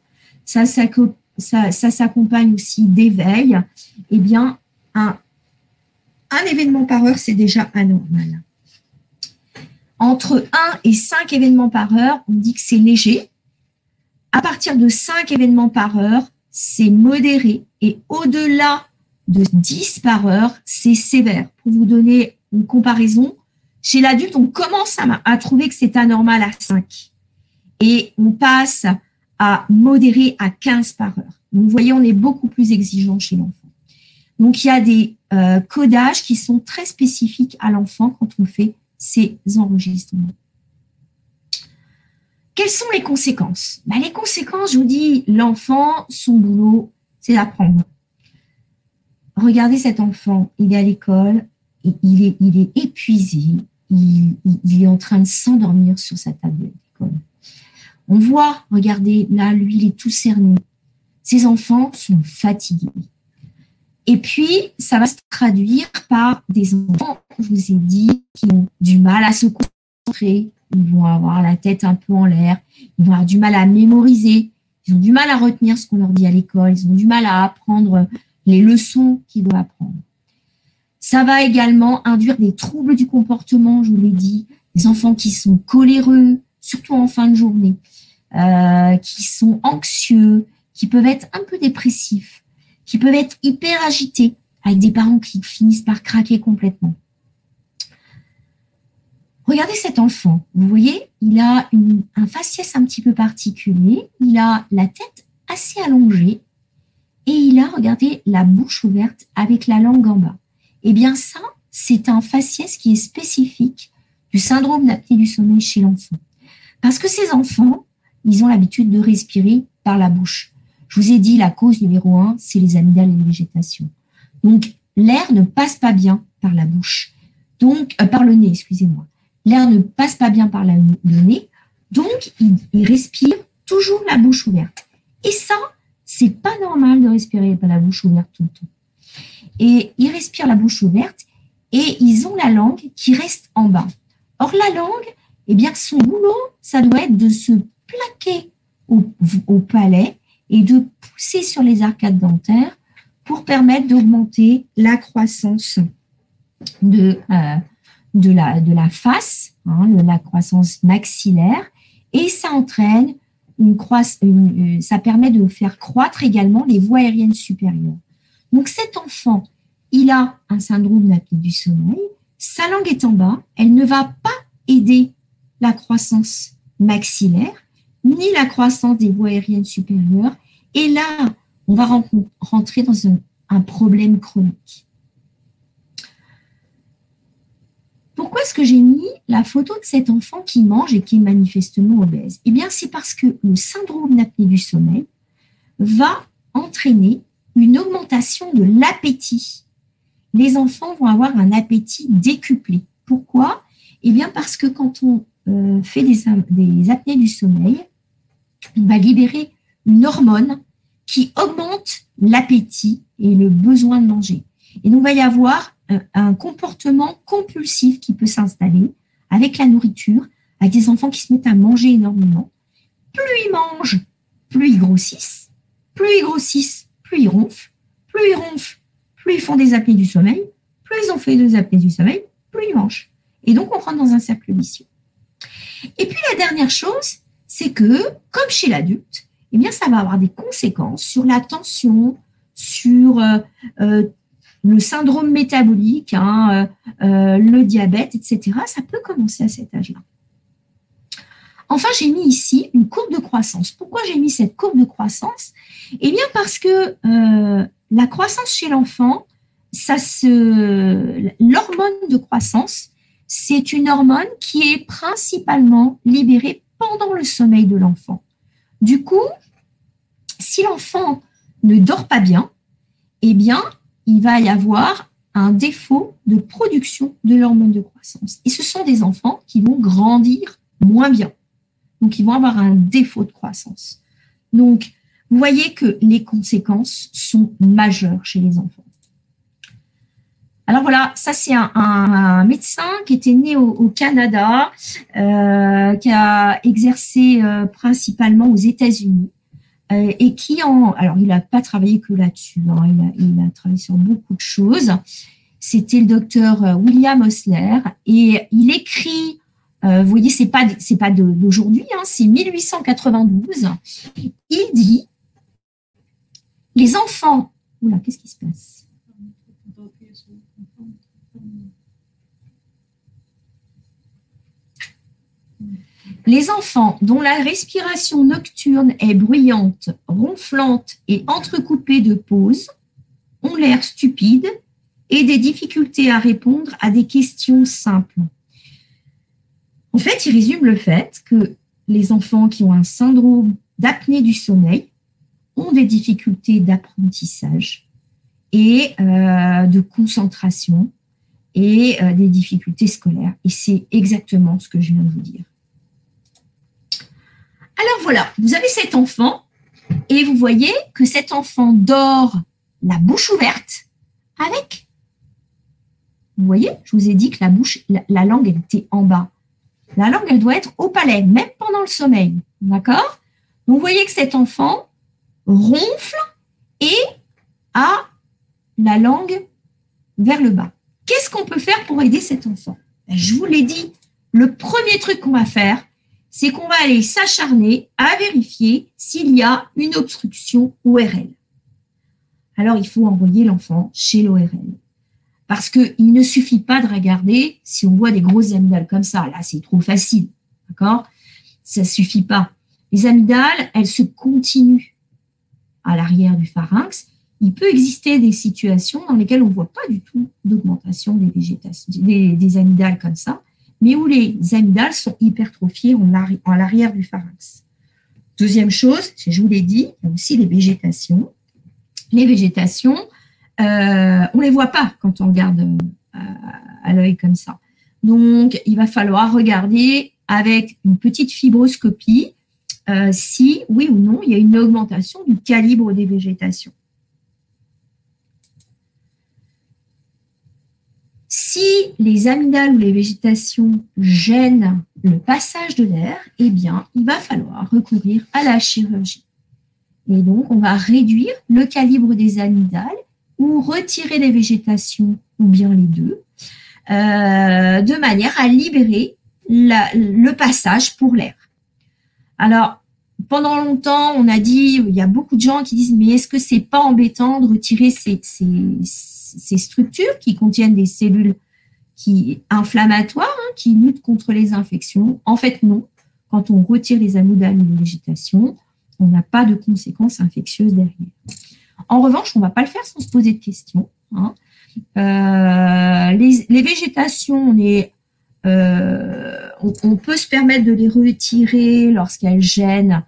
Ça s'accompagne aussi d'éveil. Eh bien, un événement par heure, c'est déjà anormal. Entre 1 et 5 événements par heure, on dit que c'est léger. À partir de 5 événements par heure, c'est modéré. Et au-delà de 10 par heure, c'est sévère. Pour vous donner une comparaison, chez l'adulte, on commence à trouver que c'est anormal à 5. Et on passe à modéré à 15 par heure. Donc, vous voyez, on est beaucoup plus exigeant chez l'enfant. Donc, il y a des codages qui sont très spécifiques à l'enfant quand on fait ces enregistrements. Quelles sont les conséquences? Les conséquences, je vous dis, l'enfant, son boulot, c'est d'apprendre. Regardez cet enfant, il est à l'école, il est épuisé, il est en train de s'endormir sur sa table d'école. On voit, regardez, là, lui, il est tout cerné. Ces enfants sont fatigués. Et puis, ça va se traduire par des enfants, je vous ai dit, qui ont du mal à se concentrer, ils vont avoir la tête un peu en l'air, ils vont avoir du mal à mémoriser, ils ont du mal à retenir ce qu'on leur dit à l'école, ils ont du mal à apprendre les leçons qu'ils doivent apprendre. Ça va également induire des troubles du comportement, je vous l'ai dit, des enfants qui sont coléreux, surtout en fin de journée, qui sont anxieux, qui peuvent être un peu dépressifs, qui peuvent être hyper agités, avec des parents qui finissent par craquer complètement. Regardez cet enfant, vous voyez, il a un faciès un petit peu particulier, il a la tête assez allongée et il a, regardez, la bouche ouverte avec la langue en bas. Eh bien ça, c'est un faciès qui est spécifique du syndrome d'apnée du sommeil chez l'enfant. Parce que ces enfants, ils ont l'habitude de respirer par la bouche. Je vous ai dit, la cause numéro 1, c'est les amygdales et les végétations. Donc, l'air ne passe pas bien par la bouche, donc par le nez, excusez-moi. l'air ne passe pas bien par le nez, donc il respire toujours la bouche ouverte. Et ça, c'est pas normal de respirer par la bouche ouverte tout le temps. Et ils respirent la bouche ouverte et ils ont la langue qui reste en bas. Or, la langue, eh bien, son boulot, ça doit être de se plaquer au palais et de pousser sur les arcades dentaires pour permettre d'augmenter la croissance de la face, la croissance maxillaire, et ça entraîne ça permet de faire croître également les voies aériennes supérieures. Donc cet enfant, il a un syndrome d'apnée du sommeil, sa langue est en bas, elle ne va pas aider la croissance maxillaire, ni la croissance des voies aériennes supérieures, et là, on va rentrer dans un problème chronique. Pourquoi est-ce que j'ai mis la photo de cet enfant qui mange et qui est manifestement obèse? Eh bien, c'est parce que le syndrome d'apnée du sommeil va entraîner une augmentation de l'appétit. Les enfants vont avoir un appétit décuplé. Pourquoi? Eh bien, parce que quand on fait des apnées du sommeil, on va libérer une hormone qui augmente l'appétit et le besoin de manger. Et donc, il va y avoir un comportement compulsif qui peut s'installer avec la nourriture, avec des enfants qui se mettent à manger énormément. Plus ils mangent, plus ils grossissent. Plus ils grossissent, plus ils ronflent. Plus ils ronflent, plus ils font des apnées du sommeil. Plus ils ont fait des apnées du sommeil, plus ils mangent. Et donc, on rentre dans un cercle vicieux. Et puis, la dernière chose, c'est que, comme chez l'adulte, eh bien, ça va avoir des conséquences sur la tension, sur le syndrome métabolique, le diabète, etc. Ça peut commencer à cet âge-là. Enfin, j'ai mis ici une courbe de croissance. Pourquoi j'ai mis cette courbe de croissance? Eh bien, parce que la croissance chez l'enfant, l'hormone de croissance, c'est une hormone qui est principalement libérée pendant le sommeil de l'enfant. Du coup, si l'enfant ne dort pas bien, eh bien, il va y avoir un défaut de production de l'hormone de croissance. Et ce sont des enfants qui vont grandir moins bien. Donc, ils vont avoir un défaut de croissance. Donc, vous voyez que les conséquences sont majeures chez les enfants. Alors voilà, ça c'est un médecin qui était né au Canada, qui a exercé principalement aux États-Unis et qui alors il n'a pas travaillé que là-dessus, il a travaillé sur beaucoup de choses. C'était le docteur William Osler et il écrit, vous voyez, c'est pas d'aujourd'hui, c'est 1892. Il dit les enfants. Oula, qu'est-ce qui se passe? Les enfants dont la respiration nocturne est bruyante, ronflante et entrecoupée de pauses ont l'air stupides et des difficultés à répondre à des questions simples. En fait, il résume le fait que les enfants qui ont un syndrome d'apnée du sommeil ont des difficultés d'apprentissage et de concentration et des difficultés scolaires. Et c'est exactement ce que je viens de vous dire. Alors voilà, vous avez cet enfant et vous voyez que cet enfant dort la bouche ouverte avec, vous voyez, je vous ai dit que la langue, elle était en bas. La langue, elle doit être au palais, même pendant le sommeil, d'accord? Donc, vous voyez que cet enfant ronfle et a la langue vers le bas. Qu'est-ce qu'on peut faire pour aider cet enfant? Je vous l'ai dit, le premier truc qu'on va faire, c'est qu'on va aller s'acharner à vérifier s'il y a une obstruction ORL. Alors, il faut envoyer l'enfant chez l'ORL. Parce qu'il ne suffit pas de regarder si on voit des grosses amygdales comme ça. Là, c'est trop facile. D'accord? Ça ne suffit pas. Les amygdales, elles se continuent à l'arrière du pharynx. Il peut exister des situations dans lesquelles on ne voit pas du tout d'augmentation des amygdales comme ça, mais où les amygdales sont hypertrophiées en l'arrière du pharynx. Deuxième chose, je vous l'ai dit, il y a aussi les végétations. Les végétations, on ne les voit pas quand on regarde à l'œil comme ça. Donc, il va falloir regarder avec une petite fibroscopie si, oui ou non, il y a une augmentation du calibre des végétations. Si les amygdales ou les végétations gênent le passage de l'air, eh bien, il va falloir recourir à la chirurgie. Et donc, on va réduire le calibre des amygdales ou retirer les végétations, ou bien les deux, de manière à libérer le passage pour l'air. Alors, pendant longtemps, on a dit, il y a beaucoup de gens qui disent, mais est-ce que c'est pas embêtant de retirer ces structures qui contiennent des cellules inflammatoires, qui luttent contre les infections? En fait, non. Quand on retire les amygdales ou les végétations, on n'a pas de conséquences infectieuses derrière. En revanche, on ne va pas le faire sans se poser de questions. Les végétations, on peut se permettre de les retirer lorsqu'elles gênent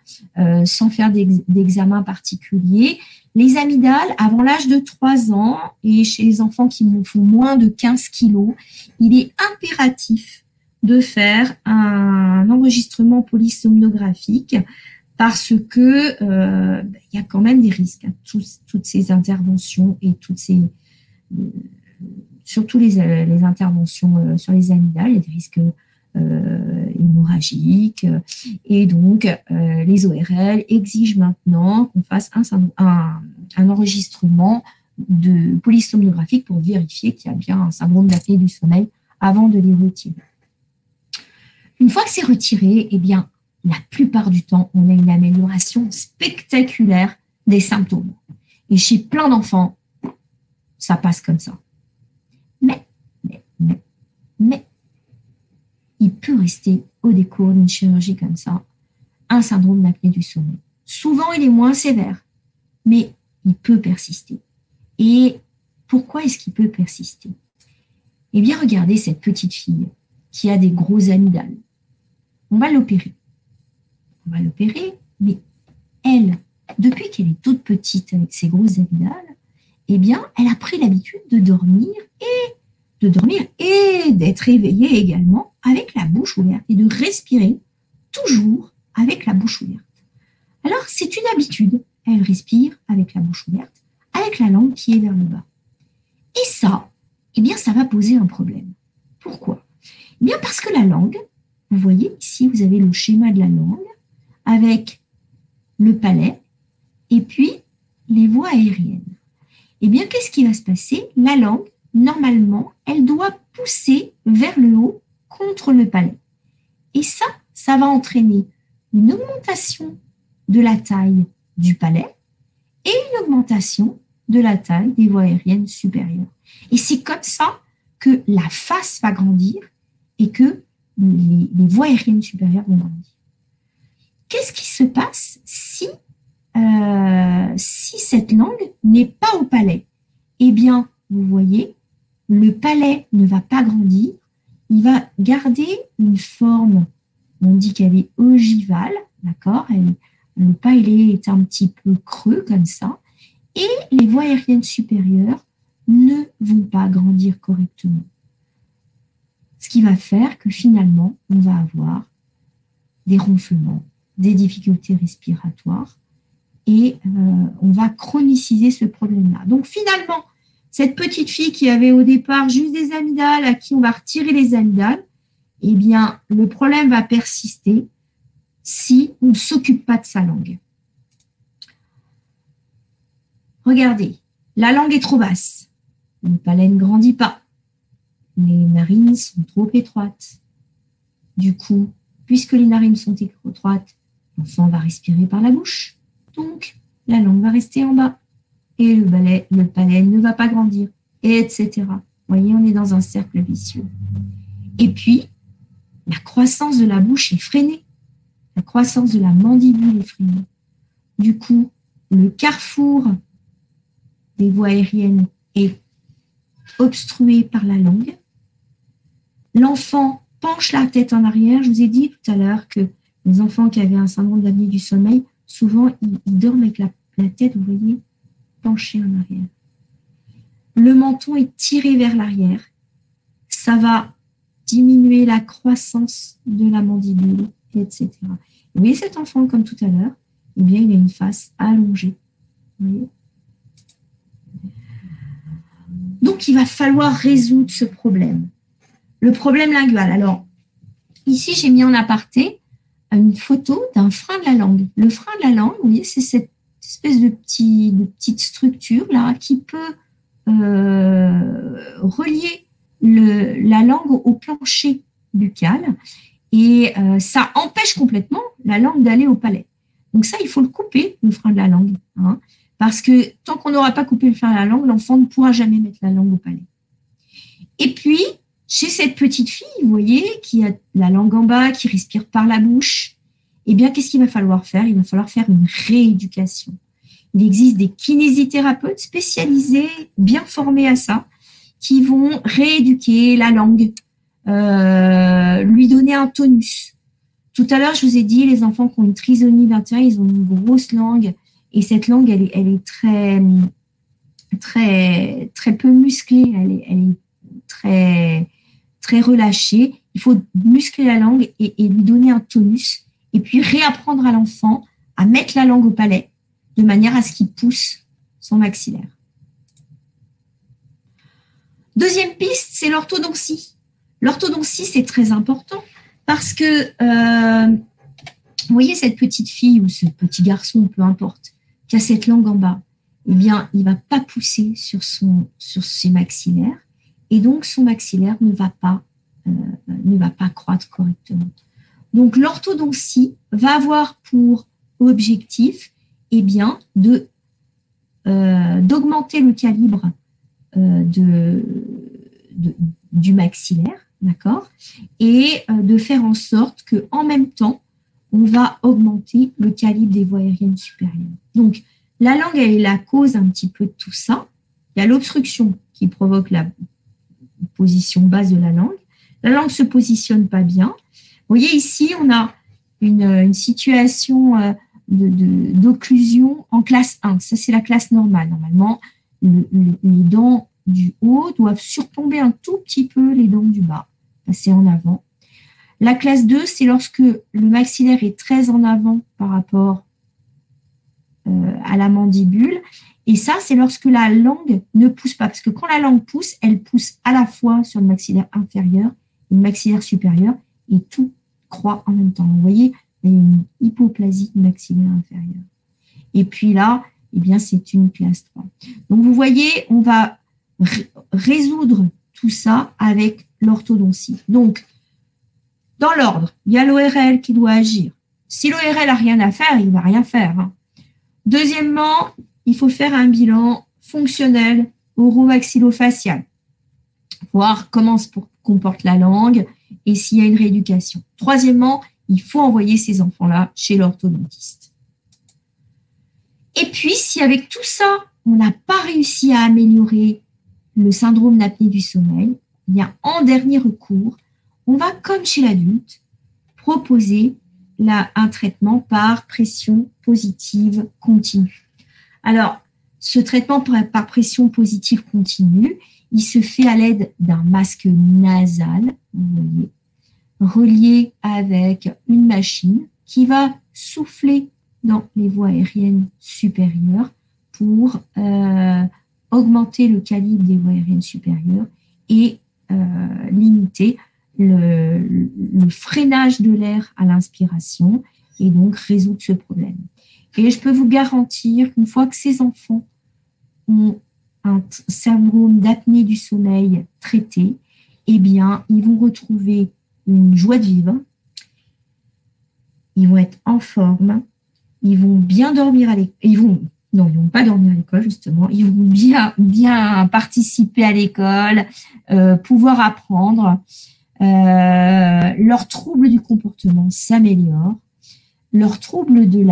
sans faire d'examen particulier. Les amygdales, avant l'âge de 3 ans et chez les enfants qui font moins de 15 kilos, il est impératif de faire un enregistrement polysomnographique parce que il y a quand même des risques à toutes ces interventions et surtout les interventions sur les amygdales, il y a des risques hémorragiques et donc les ORL exigent maintenant qu'on fasse un enregistrement polysomnographique pour vérifier qu'il y a bien un syndrome d'apnée du sommeil avant de les retirer. Une fois que c'est retiré, eh bien, la plupart du temps, on a une amélioration spectaculaire des symptômes. Et chez plein d'enfants, ça passe comme ça. Mais, il peut rester au décours d'une chirurgie comme ça, un syndrome d'apnée du sommeil. Souvent, il est moins sévère, mais il peut persister. Et pourquoi est-ce qu'il peut persister? Eh bien, regardez cette petite fille qui a des gros amygdales. On va l'opérer. Mais elle, depuis qu'elle est toute petite avec ses grosses amygdales, eh bien, elle a pris l'habitude de dormir et d'être éveillée également avec la bouche ouverte et de respirer toujours avec la bouche ouverte. Alors, c'est une habitude. Elle respire avec la bouche ouverte, avec la langue qui est vers le bas. Et ça, eh bien, ça va poser un problème. Pourquoi? Eh bien, parce que la langue, vous voyez ici, vous avez le schéma de la langue avec le palais et puis les voies aériennes. Eh bien, qu'est-ce qui va se passer? La langue, normalement, elle doit pousser vers le haut contre le palais. Et ça va entraîner une augmentation de la taille du palais et une augmentation de la taille des voies aériennes supérieures. Et c'est comme ça que la face va grandir et que les voies aériennes supérieures vont grandir. Qu'est-ce qui se passe si cette langue n'est pas au palais? Eh bien, vous voyez, le palais ne va pas grandir, il va garder une forme, on dit qu'elle est ogivale, d'accord? Le palais est un petit peu creux comme ça, et les voies aériennes supérieures ne vont pas grandir correctement. Ce qui va faire que finalement, on va avoir des ronflements, des difficultés respiratoires, et on va chroniciser ce problème-là. Donc finalement, cette petite fille qui avait au départ juste des amygdales, à qui on va retirer les amygdales, eh bien, le problème va persister si on ne s'occupe pas de sa langue. Regardez, la langue est trop basse, le palais ne grandit pas, les narines sont trop étroites. Du coup, puisque les narines sont étroites, l'enfant va respirer par la bouche, donc la langue va rester en bas. Et le palais ne va pas grandir, etc. Vous voyez, on est dans un cercle vicieux. Et puis, la croissance de la bouche est freinée. La croissance de la mandibule est freinée. Du coup, le carrefour des voies aériennes est obstrué par la langue. L'enfant penche la tête en arrière. Je vous ai dit tout à l'heure que les enfants qui avaient un syndrome d'apnée du sommeil, souvent, ils dorment avec la tête, vous voyez, penché en arrière. Le menton est tiré vers l'arrière. Ça va diminuer la croissance de la mandibule, etc. Vous voyez cet enfant, comme tout à l'heure, eh bien, il a une face allongée. Vous voyez. Donc, il va falloir résoudre ce problème. Le problème lingual. Alors, ici, j'ai mis en aparté une photo d'un frein de la langue. Le frein de la langue, vous voyez, c'est cette espèce de petite structure là qui peut relier la langue au plancher buccal et ça empêche complètement la langue d'aller au palais. Donc ça, il faut le couper, le frein de la langue, hein, parce que tant qu'on n'aura pas coupé le frein de la langue, l'enfant ne pourra jamais mettre la langue au palais. Et puis, chez cette petite fille, vous voyez, qui a la langue en bas, qui respire par la bouche, eh bien, qu'est-ce qu'il va falloir faire? Il va falloir faire une rééducation. Il existe des kinésithérapeutes spécialisés, bien formés à ça, qui vont rééduquer la langue, lui donner un tonus. Tout à l'heure, je vous ai dit, les enfants qui ont une trisomie 21, ils ont une grosse langue, et cette langue, elle est très peu musclée, elle est très relâchée. Il faut muscler la langue et lui donner un tonus, et puis réapprendre à l'enfant à mettre la langue au palais, de manière à ce qu'il pousse son maxillaire. Deuxième piste, c'est l'orthodontie. L'orthodontie, c'est très important parce que, vous voyez, cette petite fille ou ce petit garçon, peu importe, qui a cette langue en bas, eh bien, il ne va pas pousser sur ses maxillaires et donc son maxillaire ne va pas croître correctement. Donc, l'orthodontie va avoir pour objectif eh bien, d'augmenter le calibre du maxillaire, d'accord, et de faire en sorte qu'en même temps, on va augmenter le calibre des voies aériennes supérieures. Donc, la langue, elle est la cause un petit peu de tout ça. Il y a l'obstruction qui provoque la position basse de la langue. La langue ne se positionne pas bien. Vous voyez ici, on a une situation d'occlusion en classe 1. Ça, c'est la classe normale. Normalement, les dents du haut doivent surplomber un tout petit peu les dents du bas, passer en avant. La classe 2, c'est lorsque le maxillaire est très en avant par rapport à la mandibule. Et ça, c'est lorsque la langue ne pousse pas. Parce que quand la langue pousse, elle pousse à la fois sur le maxillaire inférieur et le maxillaire supérieur et tout croît en même temps. Vous voyez, il y a une hypoplasie du maxillaire inférieur. Et puis là, eh bien, c'est une classe 3. Donc, vous voyez, on va résoudre tout ça avec l'orthodontie. Donc, dans l'ordre, il y a l'ORL qui doit agir. Si l'ORL n'a rien à faire, il ne va rien faire. Hein. Deuxièmement, il faut faire un bilan fonctionnel oro-maxillofacial, voir comment se comporte la langue et s'il y a une rééducation. Troisièmement, il faut envoyer ces enfants-là chez l'orthodontiste. Et puis, si avec tout ça, on n'a pas réussi à améliorer le syndrome d'apnée du sommeil, eh bien, en dernier recours, on va, comme chez l'adulte, proposer un traitement par pression positive continue. Alors, ce traitement par pression positive continue, il se fait à l'aide d'un masque nasal, vous voyez, relié avec une machine qui va souffler dans les voies aériennes supérieures pour augmenter le calibre des voies aériennes supérieures et limiter le freinage de l'air à l'inspiration et donc résoudre ce problème. Et je peux vous garantir qu'une fois que ces enfants ont un syndrome d'apnée du sommeil traité, eh bien, ils vont retrouver une joie de vivre, ils vont être en forme, ils vont bien dormir à l'école, ils vont pas dormir à l'école justement, ils vont bien participer à l'école, pouvoir apprendre, leurs troubles du comportement s'améliorent, leurs troubles de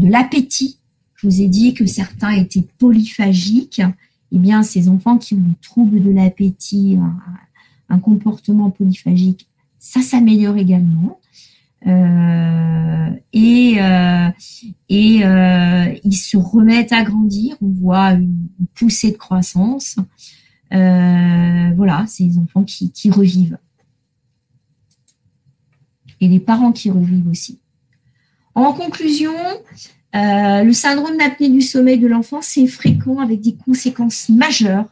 l'appétit, je vous ai dit que certains étaient polyphagiques, eh bien ces enfants qui ont des troubles de l'appétit, un comportement polyphagique, ça s'améliore également. Ils se remettent à grandir, on voit une poussée de croissance. Voilà, c'est les enfants qui revivent. Et les parents qui revivent aussi. En conclusion, le syndrome d'apnée du sommeil de l'enfant, c'est fréquent avec des conséquences majeures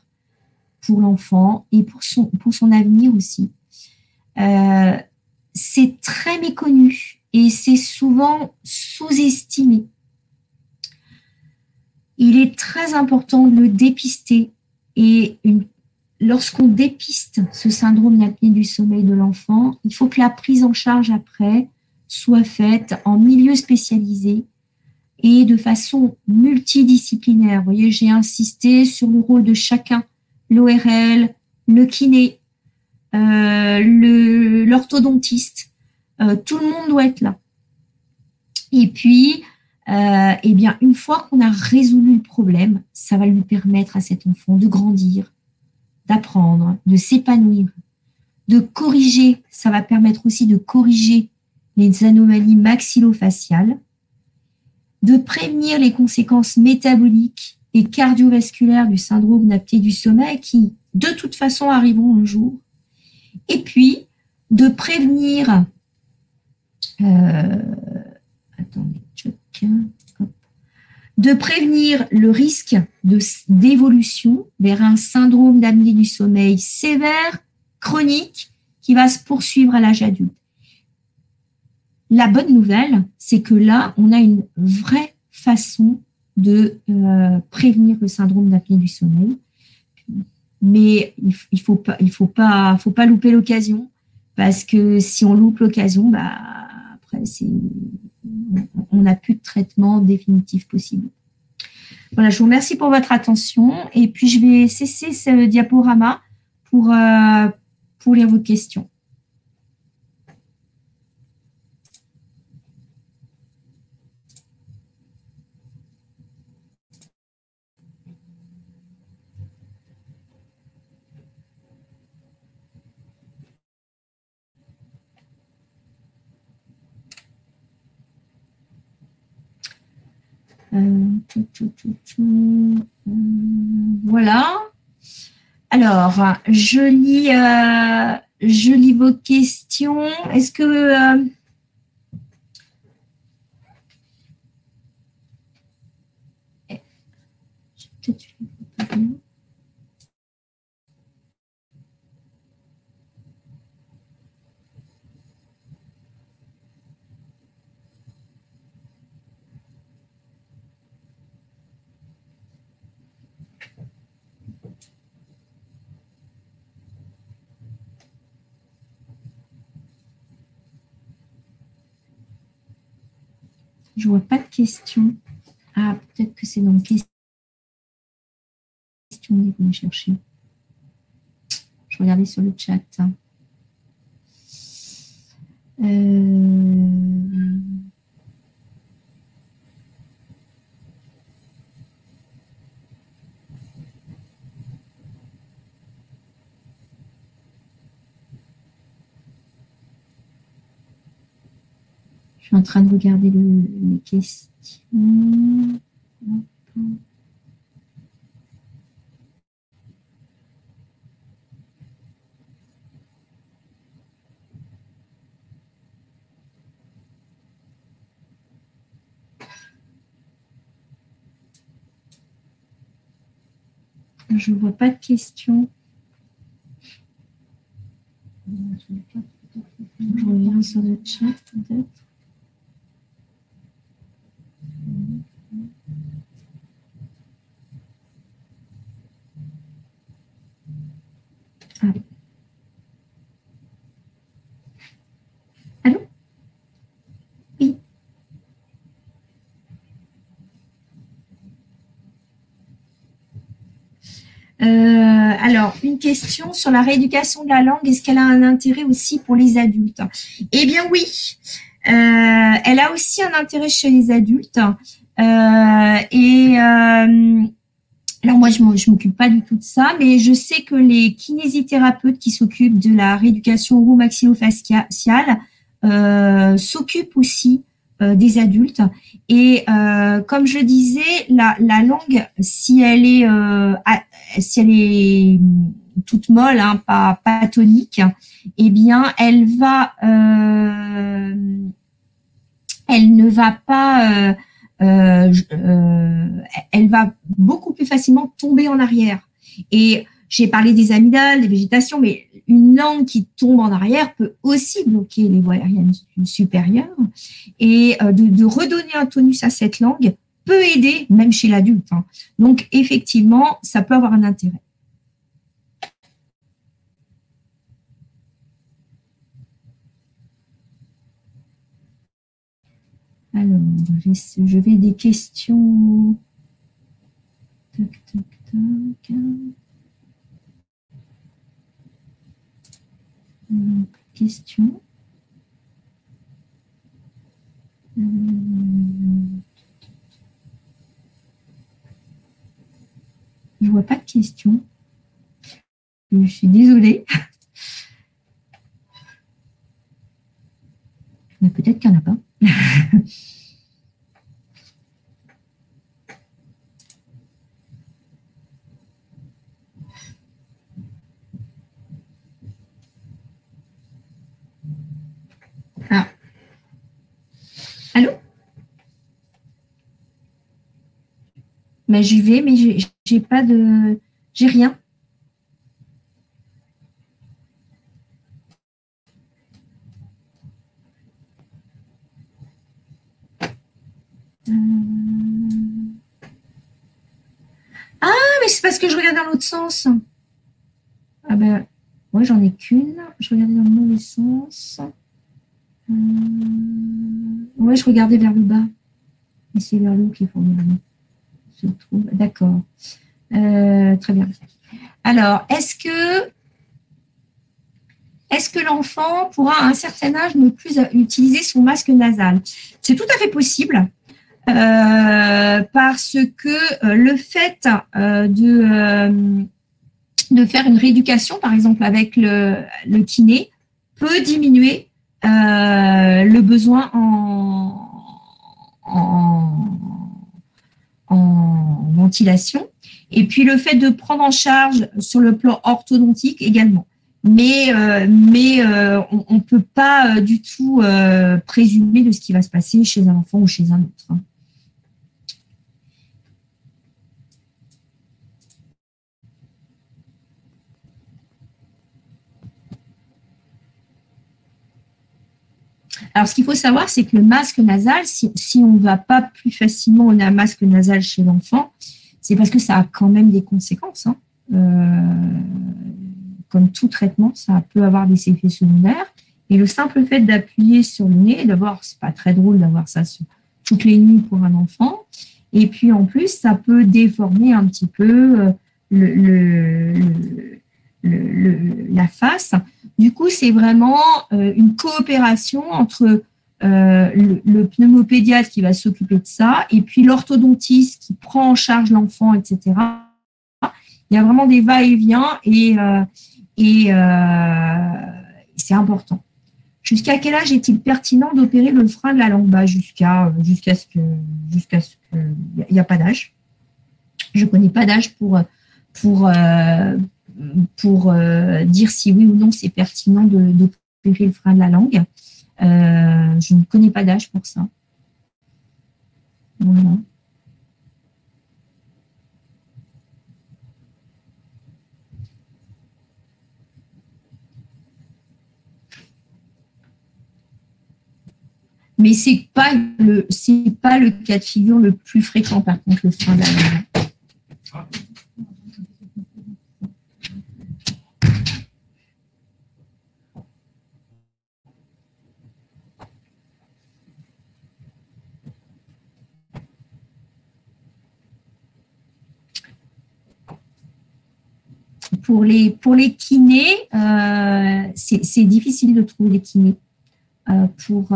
pour l'enfant et pour son avenir aussi. C'est très méconnu et c'est souvent sous-estimé. Il est très important de le dépister et lorsqu'on dépiste ce syndrome d'apnée du sommeil de l'enfant, il faut que la prise en charge après soit faite en milieu spécialisé et de façon multidisciplinaire. Vous voyez, j'ai insisté sur le rôle de chacun, l'ORL, le kiné, l'orthodontiste. Tout le monde doit être là. Et puis, eh bien, une fois qu'on a résolu le problème, ça va lui permettre à cet enfant de grandir, d'apprendre, de s'épanouir, de corriger. Ça va permettre aussi de corriger les anomalies maxillofaciales, de prévenir les conséquences métaboliques et cardiovasculaires du syndrome d'apnée du sommeil qui, de toute façon, arriveront un jour. Et puis, de prévenir de prévenir le risque d'évolution vers un syndrome d'apnée du sommeil sévère, chronique, qui va se poursuivre à l'âge adulte. La bonne nouvelle, c'est que là, on a une vraie façon de prévenir le syndrome d'apnée du sommeil. Mais il faut pas louper l'occasion, parce que si on loupe l'occasion, après, on n'a plus de traitement définitif possible. Voilà, je vous remercie pour votre attention et puis je vais cesser ce diaporama pour lire vos questions. Voilà. Alors, je lis vos questions. Est-ce que je vois pas de questions. Ah, peut-être que c'est dans questions que vous me cherchez. Je regardais sur le chat. Je suis en train de regarder les questions. Je ne vois pas de questions. Je reviens sur le chat peut-être. Ah. Allô? Oui. Alors, une question sur la rééducation de la langue, est-ce qu'elle a un intérêt aussi pour les adultes? Eh bien oui, elle a aussi un intérêt chez les adultes. Alors moi, je m'occupe pas du tout de ça, mais je sais que les kinésithérapeutes qui s'occupent de la rééducation oromaxillofaciale s'occupent aussi des adultes. Et comme je disais, la langue, si elle est toute molle, hein, pas tonique, eh bien, elle ne va pas, elle va beaucoup plus facilement tomber en arrière. Et j'ai parlé des amygdales, des végétations, mais une langue qui tombe en arrière peut aussi bloquer les voies aériennes supérieures. Et de redonner un tonus à cette langue peut aider, même chez l'adulte, hein. Donc, effectivement, ça peut avoir un intérêt. Alors, je vais des questions. Tac, tac, tac. Question. Je vois pas de questions. Je suis désolée. Mais peut-être qu'il n'y en a pas. Ah. Allô? Mais j'y vais, mais j'ai pas de... J'ai rien. Ah, mais c'est parce que je regarde dans l'autre sens. Ah ben, moi, j'en ai qu'une. Je regardais dans le mauvais sens. Ouais, je regardais vers le bas. Et c'est vers le haut qu'il faut regarder. Je trouve. D'accord. Très bien. Alors, est-ce que l'enfant pourra à un certain âge ne plus utiliser son masque nasal? C'est tout à fait possible. Parce que le fait de faire une rééducation, par exemple avec le kiné, peut diminuer le besoin en ventilation. Et puis le fait de prendre en charge sur le plan orthodontique également. Mais on ne peut pas du tout présumer de ce qui va se passer chez un enfant ou chez un autre, hein. Alors, ce qu'il faut savoir, c'est que le masque nasal, si on ne va pas plus facilement on a un masque nasal chez l'enfant, c'est parce que ça a quand même des conséquences, hein. Comme tout traitement, ça peut avoir des effets secondaires. Et le simple fait d'appuyer sur le nez, d'abord, c'est pas très drôle d'avoir ça toutes les nuits pour un enfant. Et puis, en plus, ça peut déformer un petit peu la face. Du coup, c'est vraiment une coopération entre le pneumopédiatre qui va s'occuper de ça et puis l'orthodontiste qui prend en charge l'enfant, etc. Il y a vraiment des va-et-vient et c'est important. Jusqu'à quel âge est-il pertinent d'opérer le frein de la langue? Jusqu'à ce que il n'y a pas d'âge. Je ne connais pas d'âge pour dire si oui ou non c'est pertinent d'opérer le frein de la langue. Je ne connais pas d'âge pour ça. Voilà. Mais c'est pas le cas de figure le plus fréquent, par contre, le frein de la langue. Pour les kinés, c'est difficile de trouver des kinés pour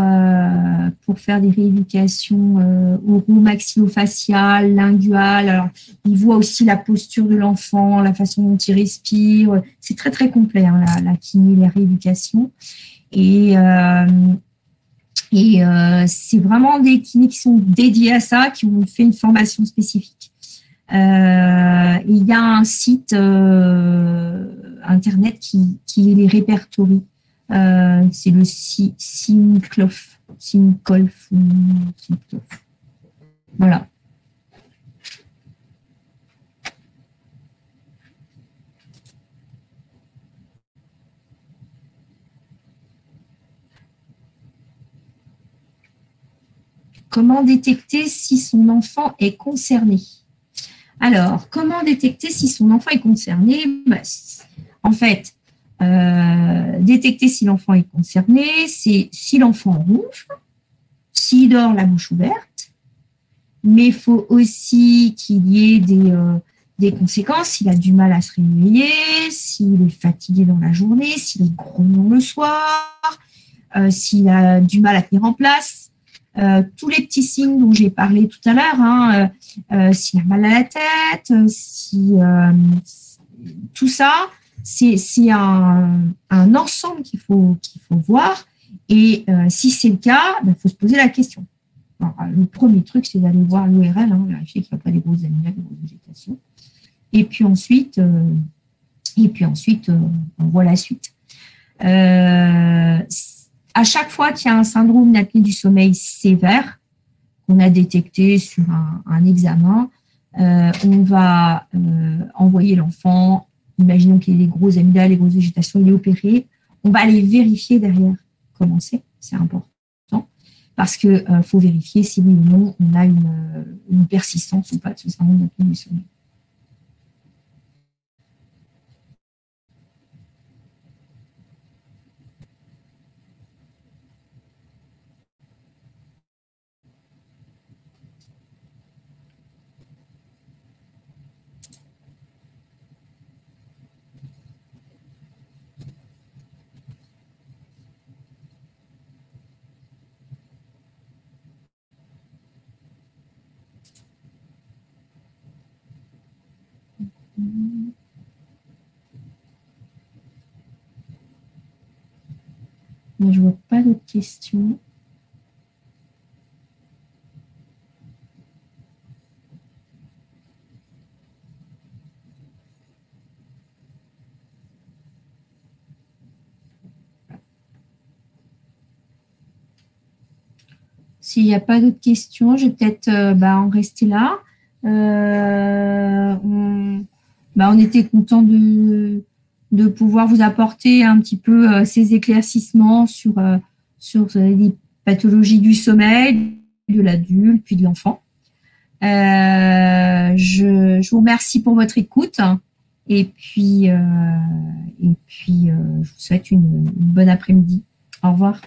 faire des rééducations oro-maxillofaciales, linguales. Alors, ils voient aussi la posture de l'enfant, la façon dont il respire. C'est très, très complet, hein, la kiné, les rééducations. Et Et c'est vraiment des kinés qui sont dédiés à ça, qui ont fait une formation spécifique. Il y a un site internet qui les répertorie. C'est le Simclof. Voilà. Comment détecter si son enfant est concerné? Alors, comment détecter si son enfant est concerné? En fait, détecter si l'enfant est concerné, c'est si l'enfant ronfle, s'il dort la bouche ouverte, mais il faut aussi qu'il y ait des conséquences, s'il a du mal à se réveiller, s'il est fatigué dans la journée, s'il est grognon le soir, s'il a du mal à tenir en place. Tous les petits signes dont j'ai parlé tout à l'heure, s'il a mal à la tête, tout ça, c'est un ensemble qu'il faut voir. Et si c'est le cas, il faut se poser la question. Alors, le premier truc, c'est d'aller voir l'URL, vérifier qu'il n'y a pas des grosses animaux, des grosses végétations. Et puis ensuite, on voit la suite. À chaque fois qu'il y a un syndrome d'apnée du sommeil sévère qu'on a détecté sur un examen, on va envoyer l'enfant, imaginons qu'il ait des grosses amygdales, des grosses végétations, il est opéré, on va aller vérifier derrière comment c'est important, parce qu'il faut vérifier si oui ou non on a une persistance ou pas de ce syndrome d'apnée du sommeil. Mais je ne vois pas d'autres questions. S'il n'y a pas d'autres questions, je vais peut-être en rester là. On était content de pouvoir vous apporter un petit peu ces éclaircissements sur les pathologies du sommeil, de l'adulte, puis de l'enfant. Je vous remercie pour votre écoute et puis je vous souhaite une bonne après-midi. Au revoir.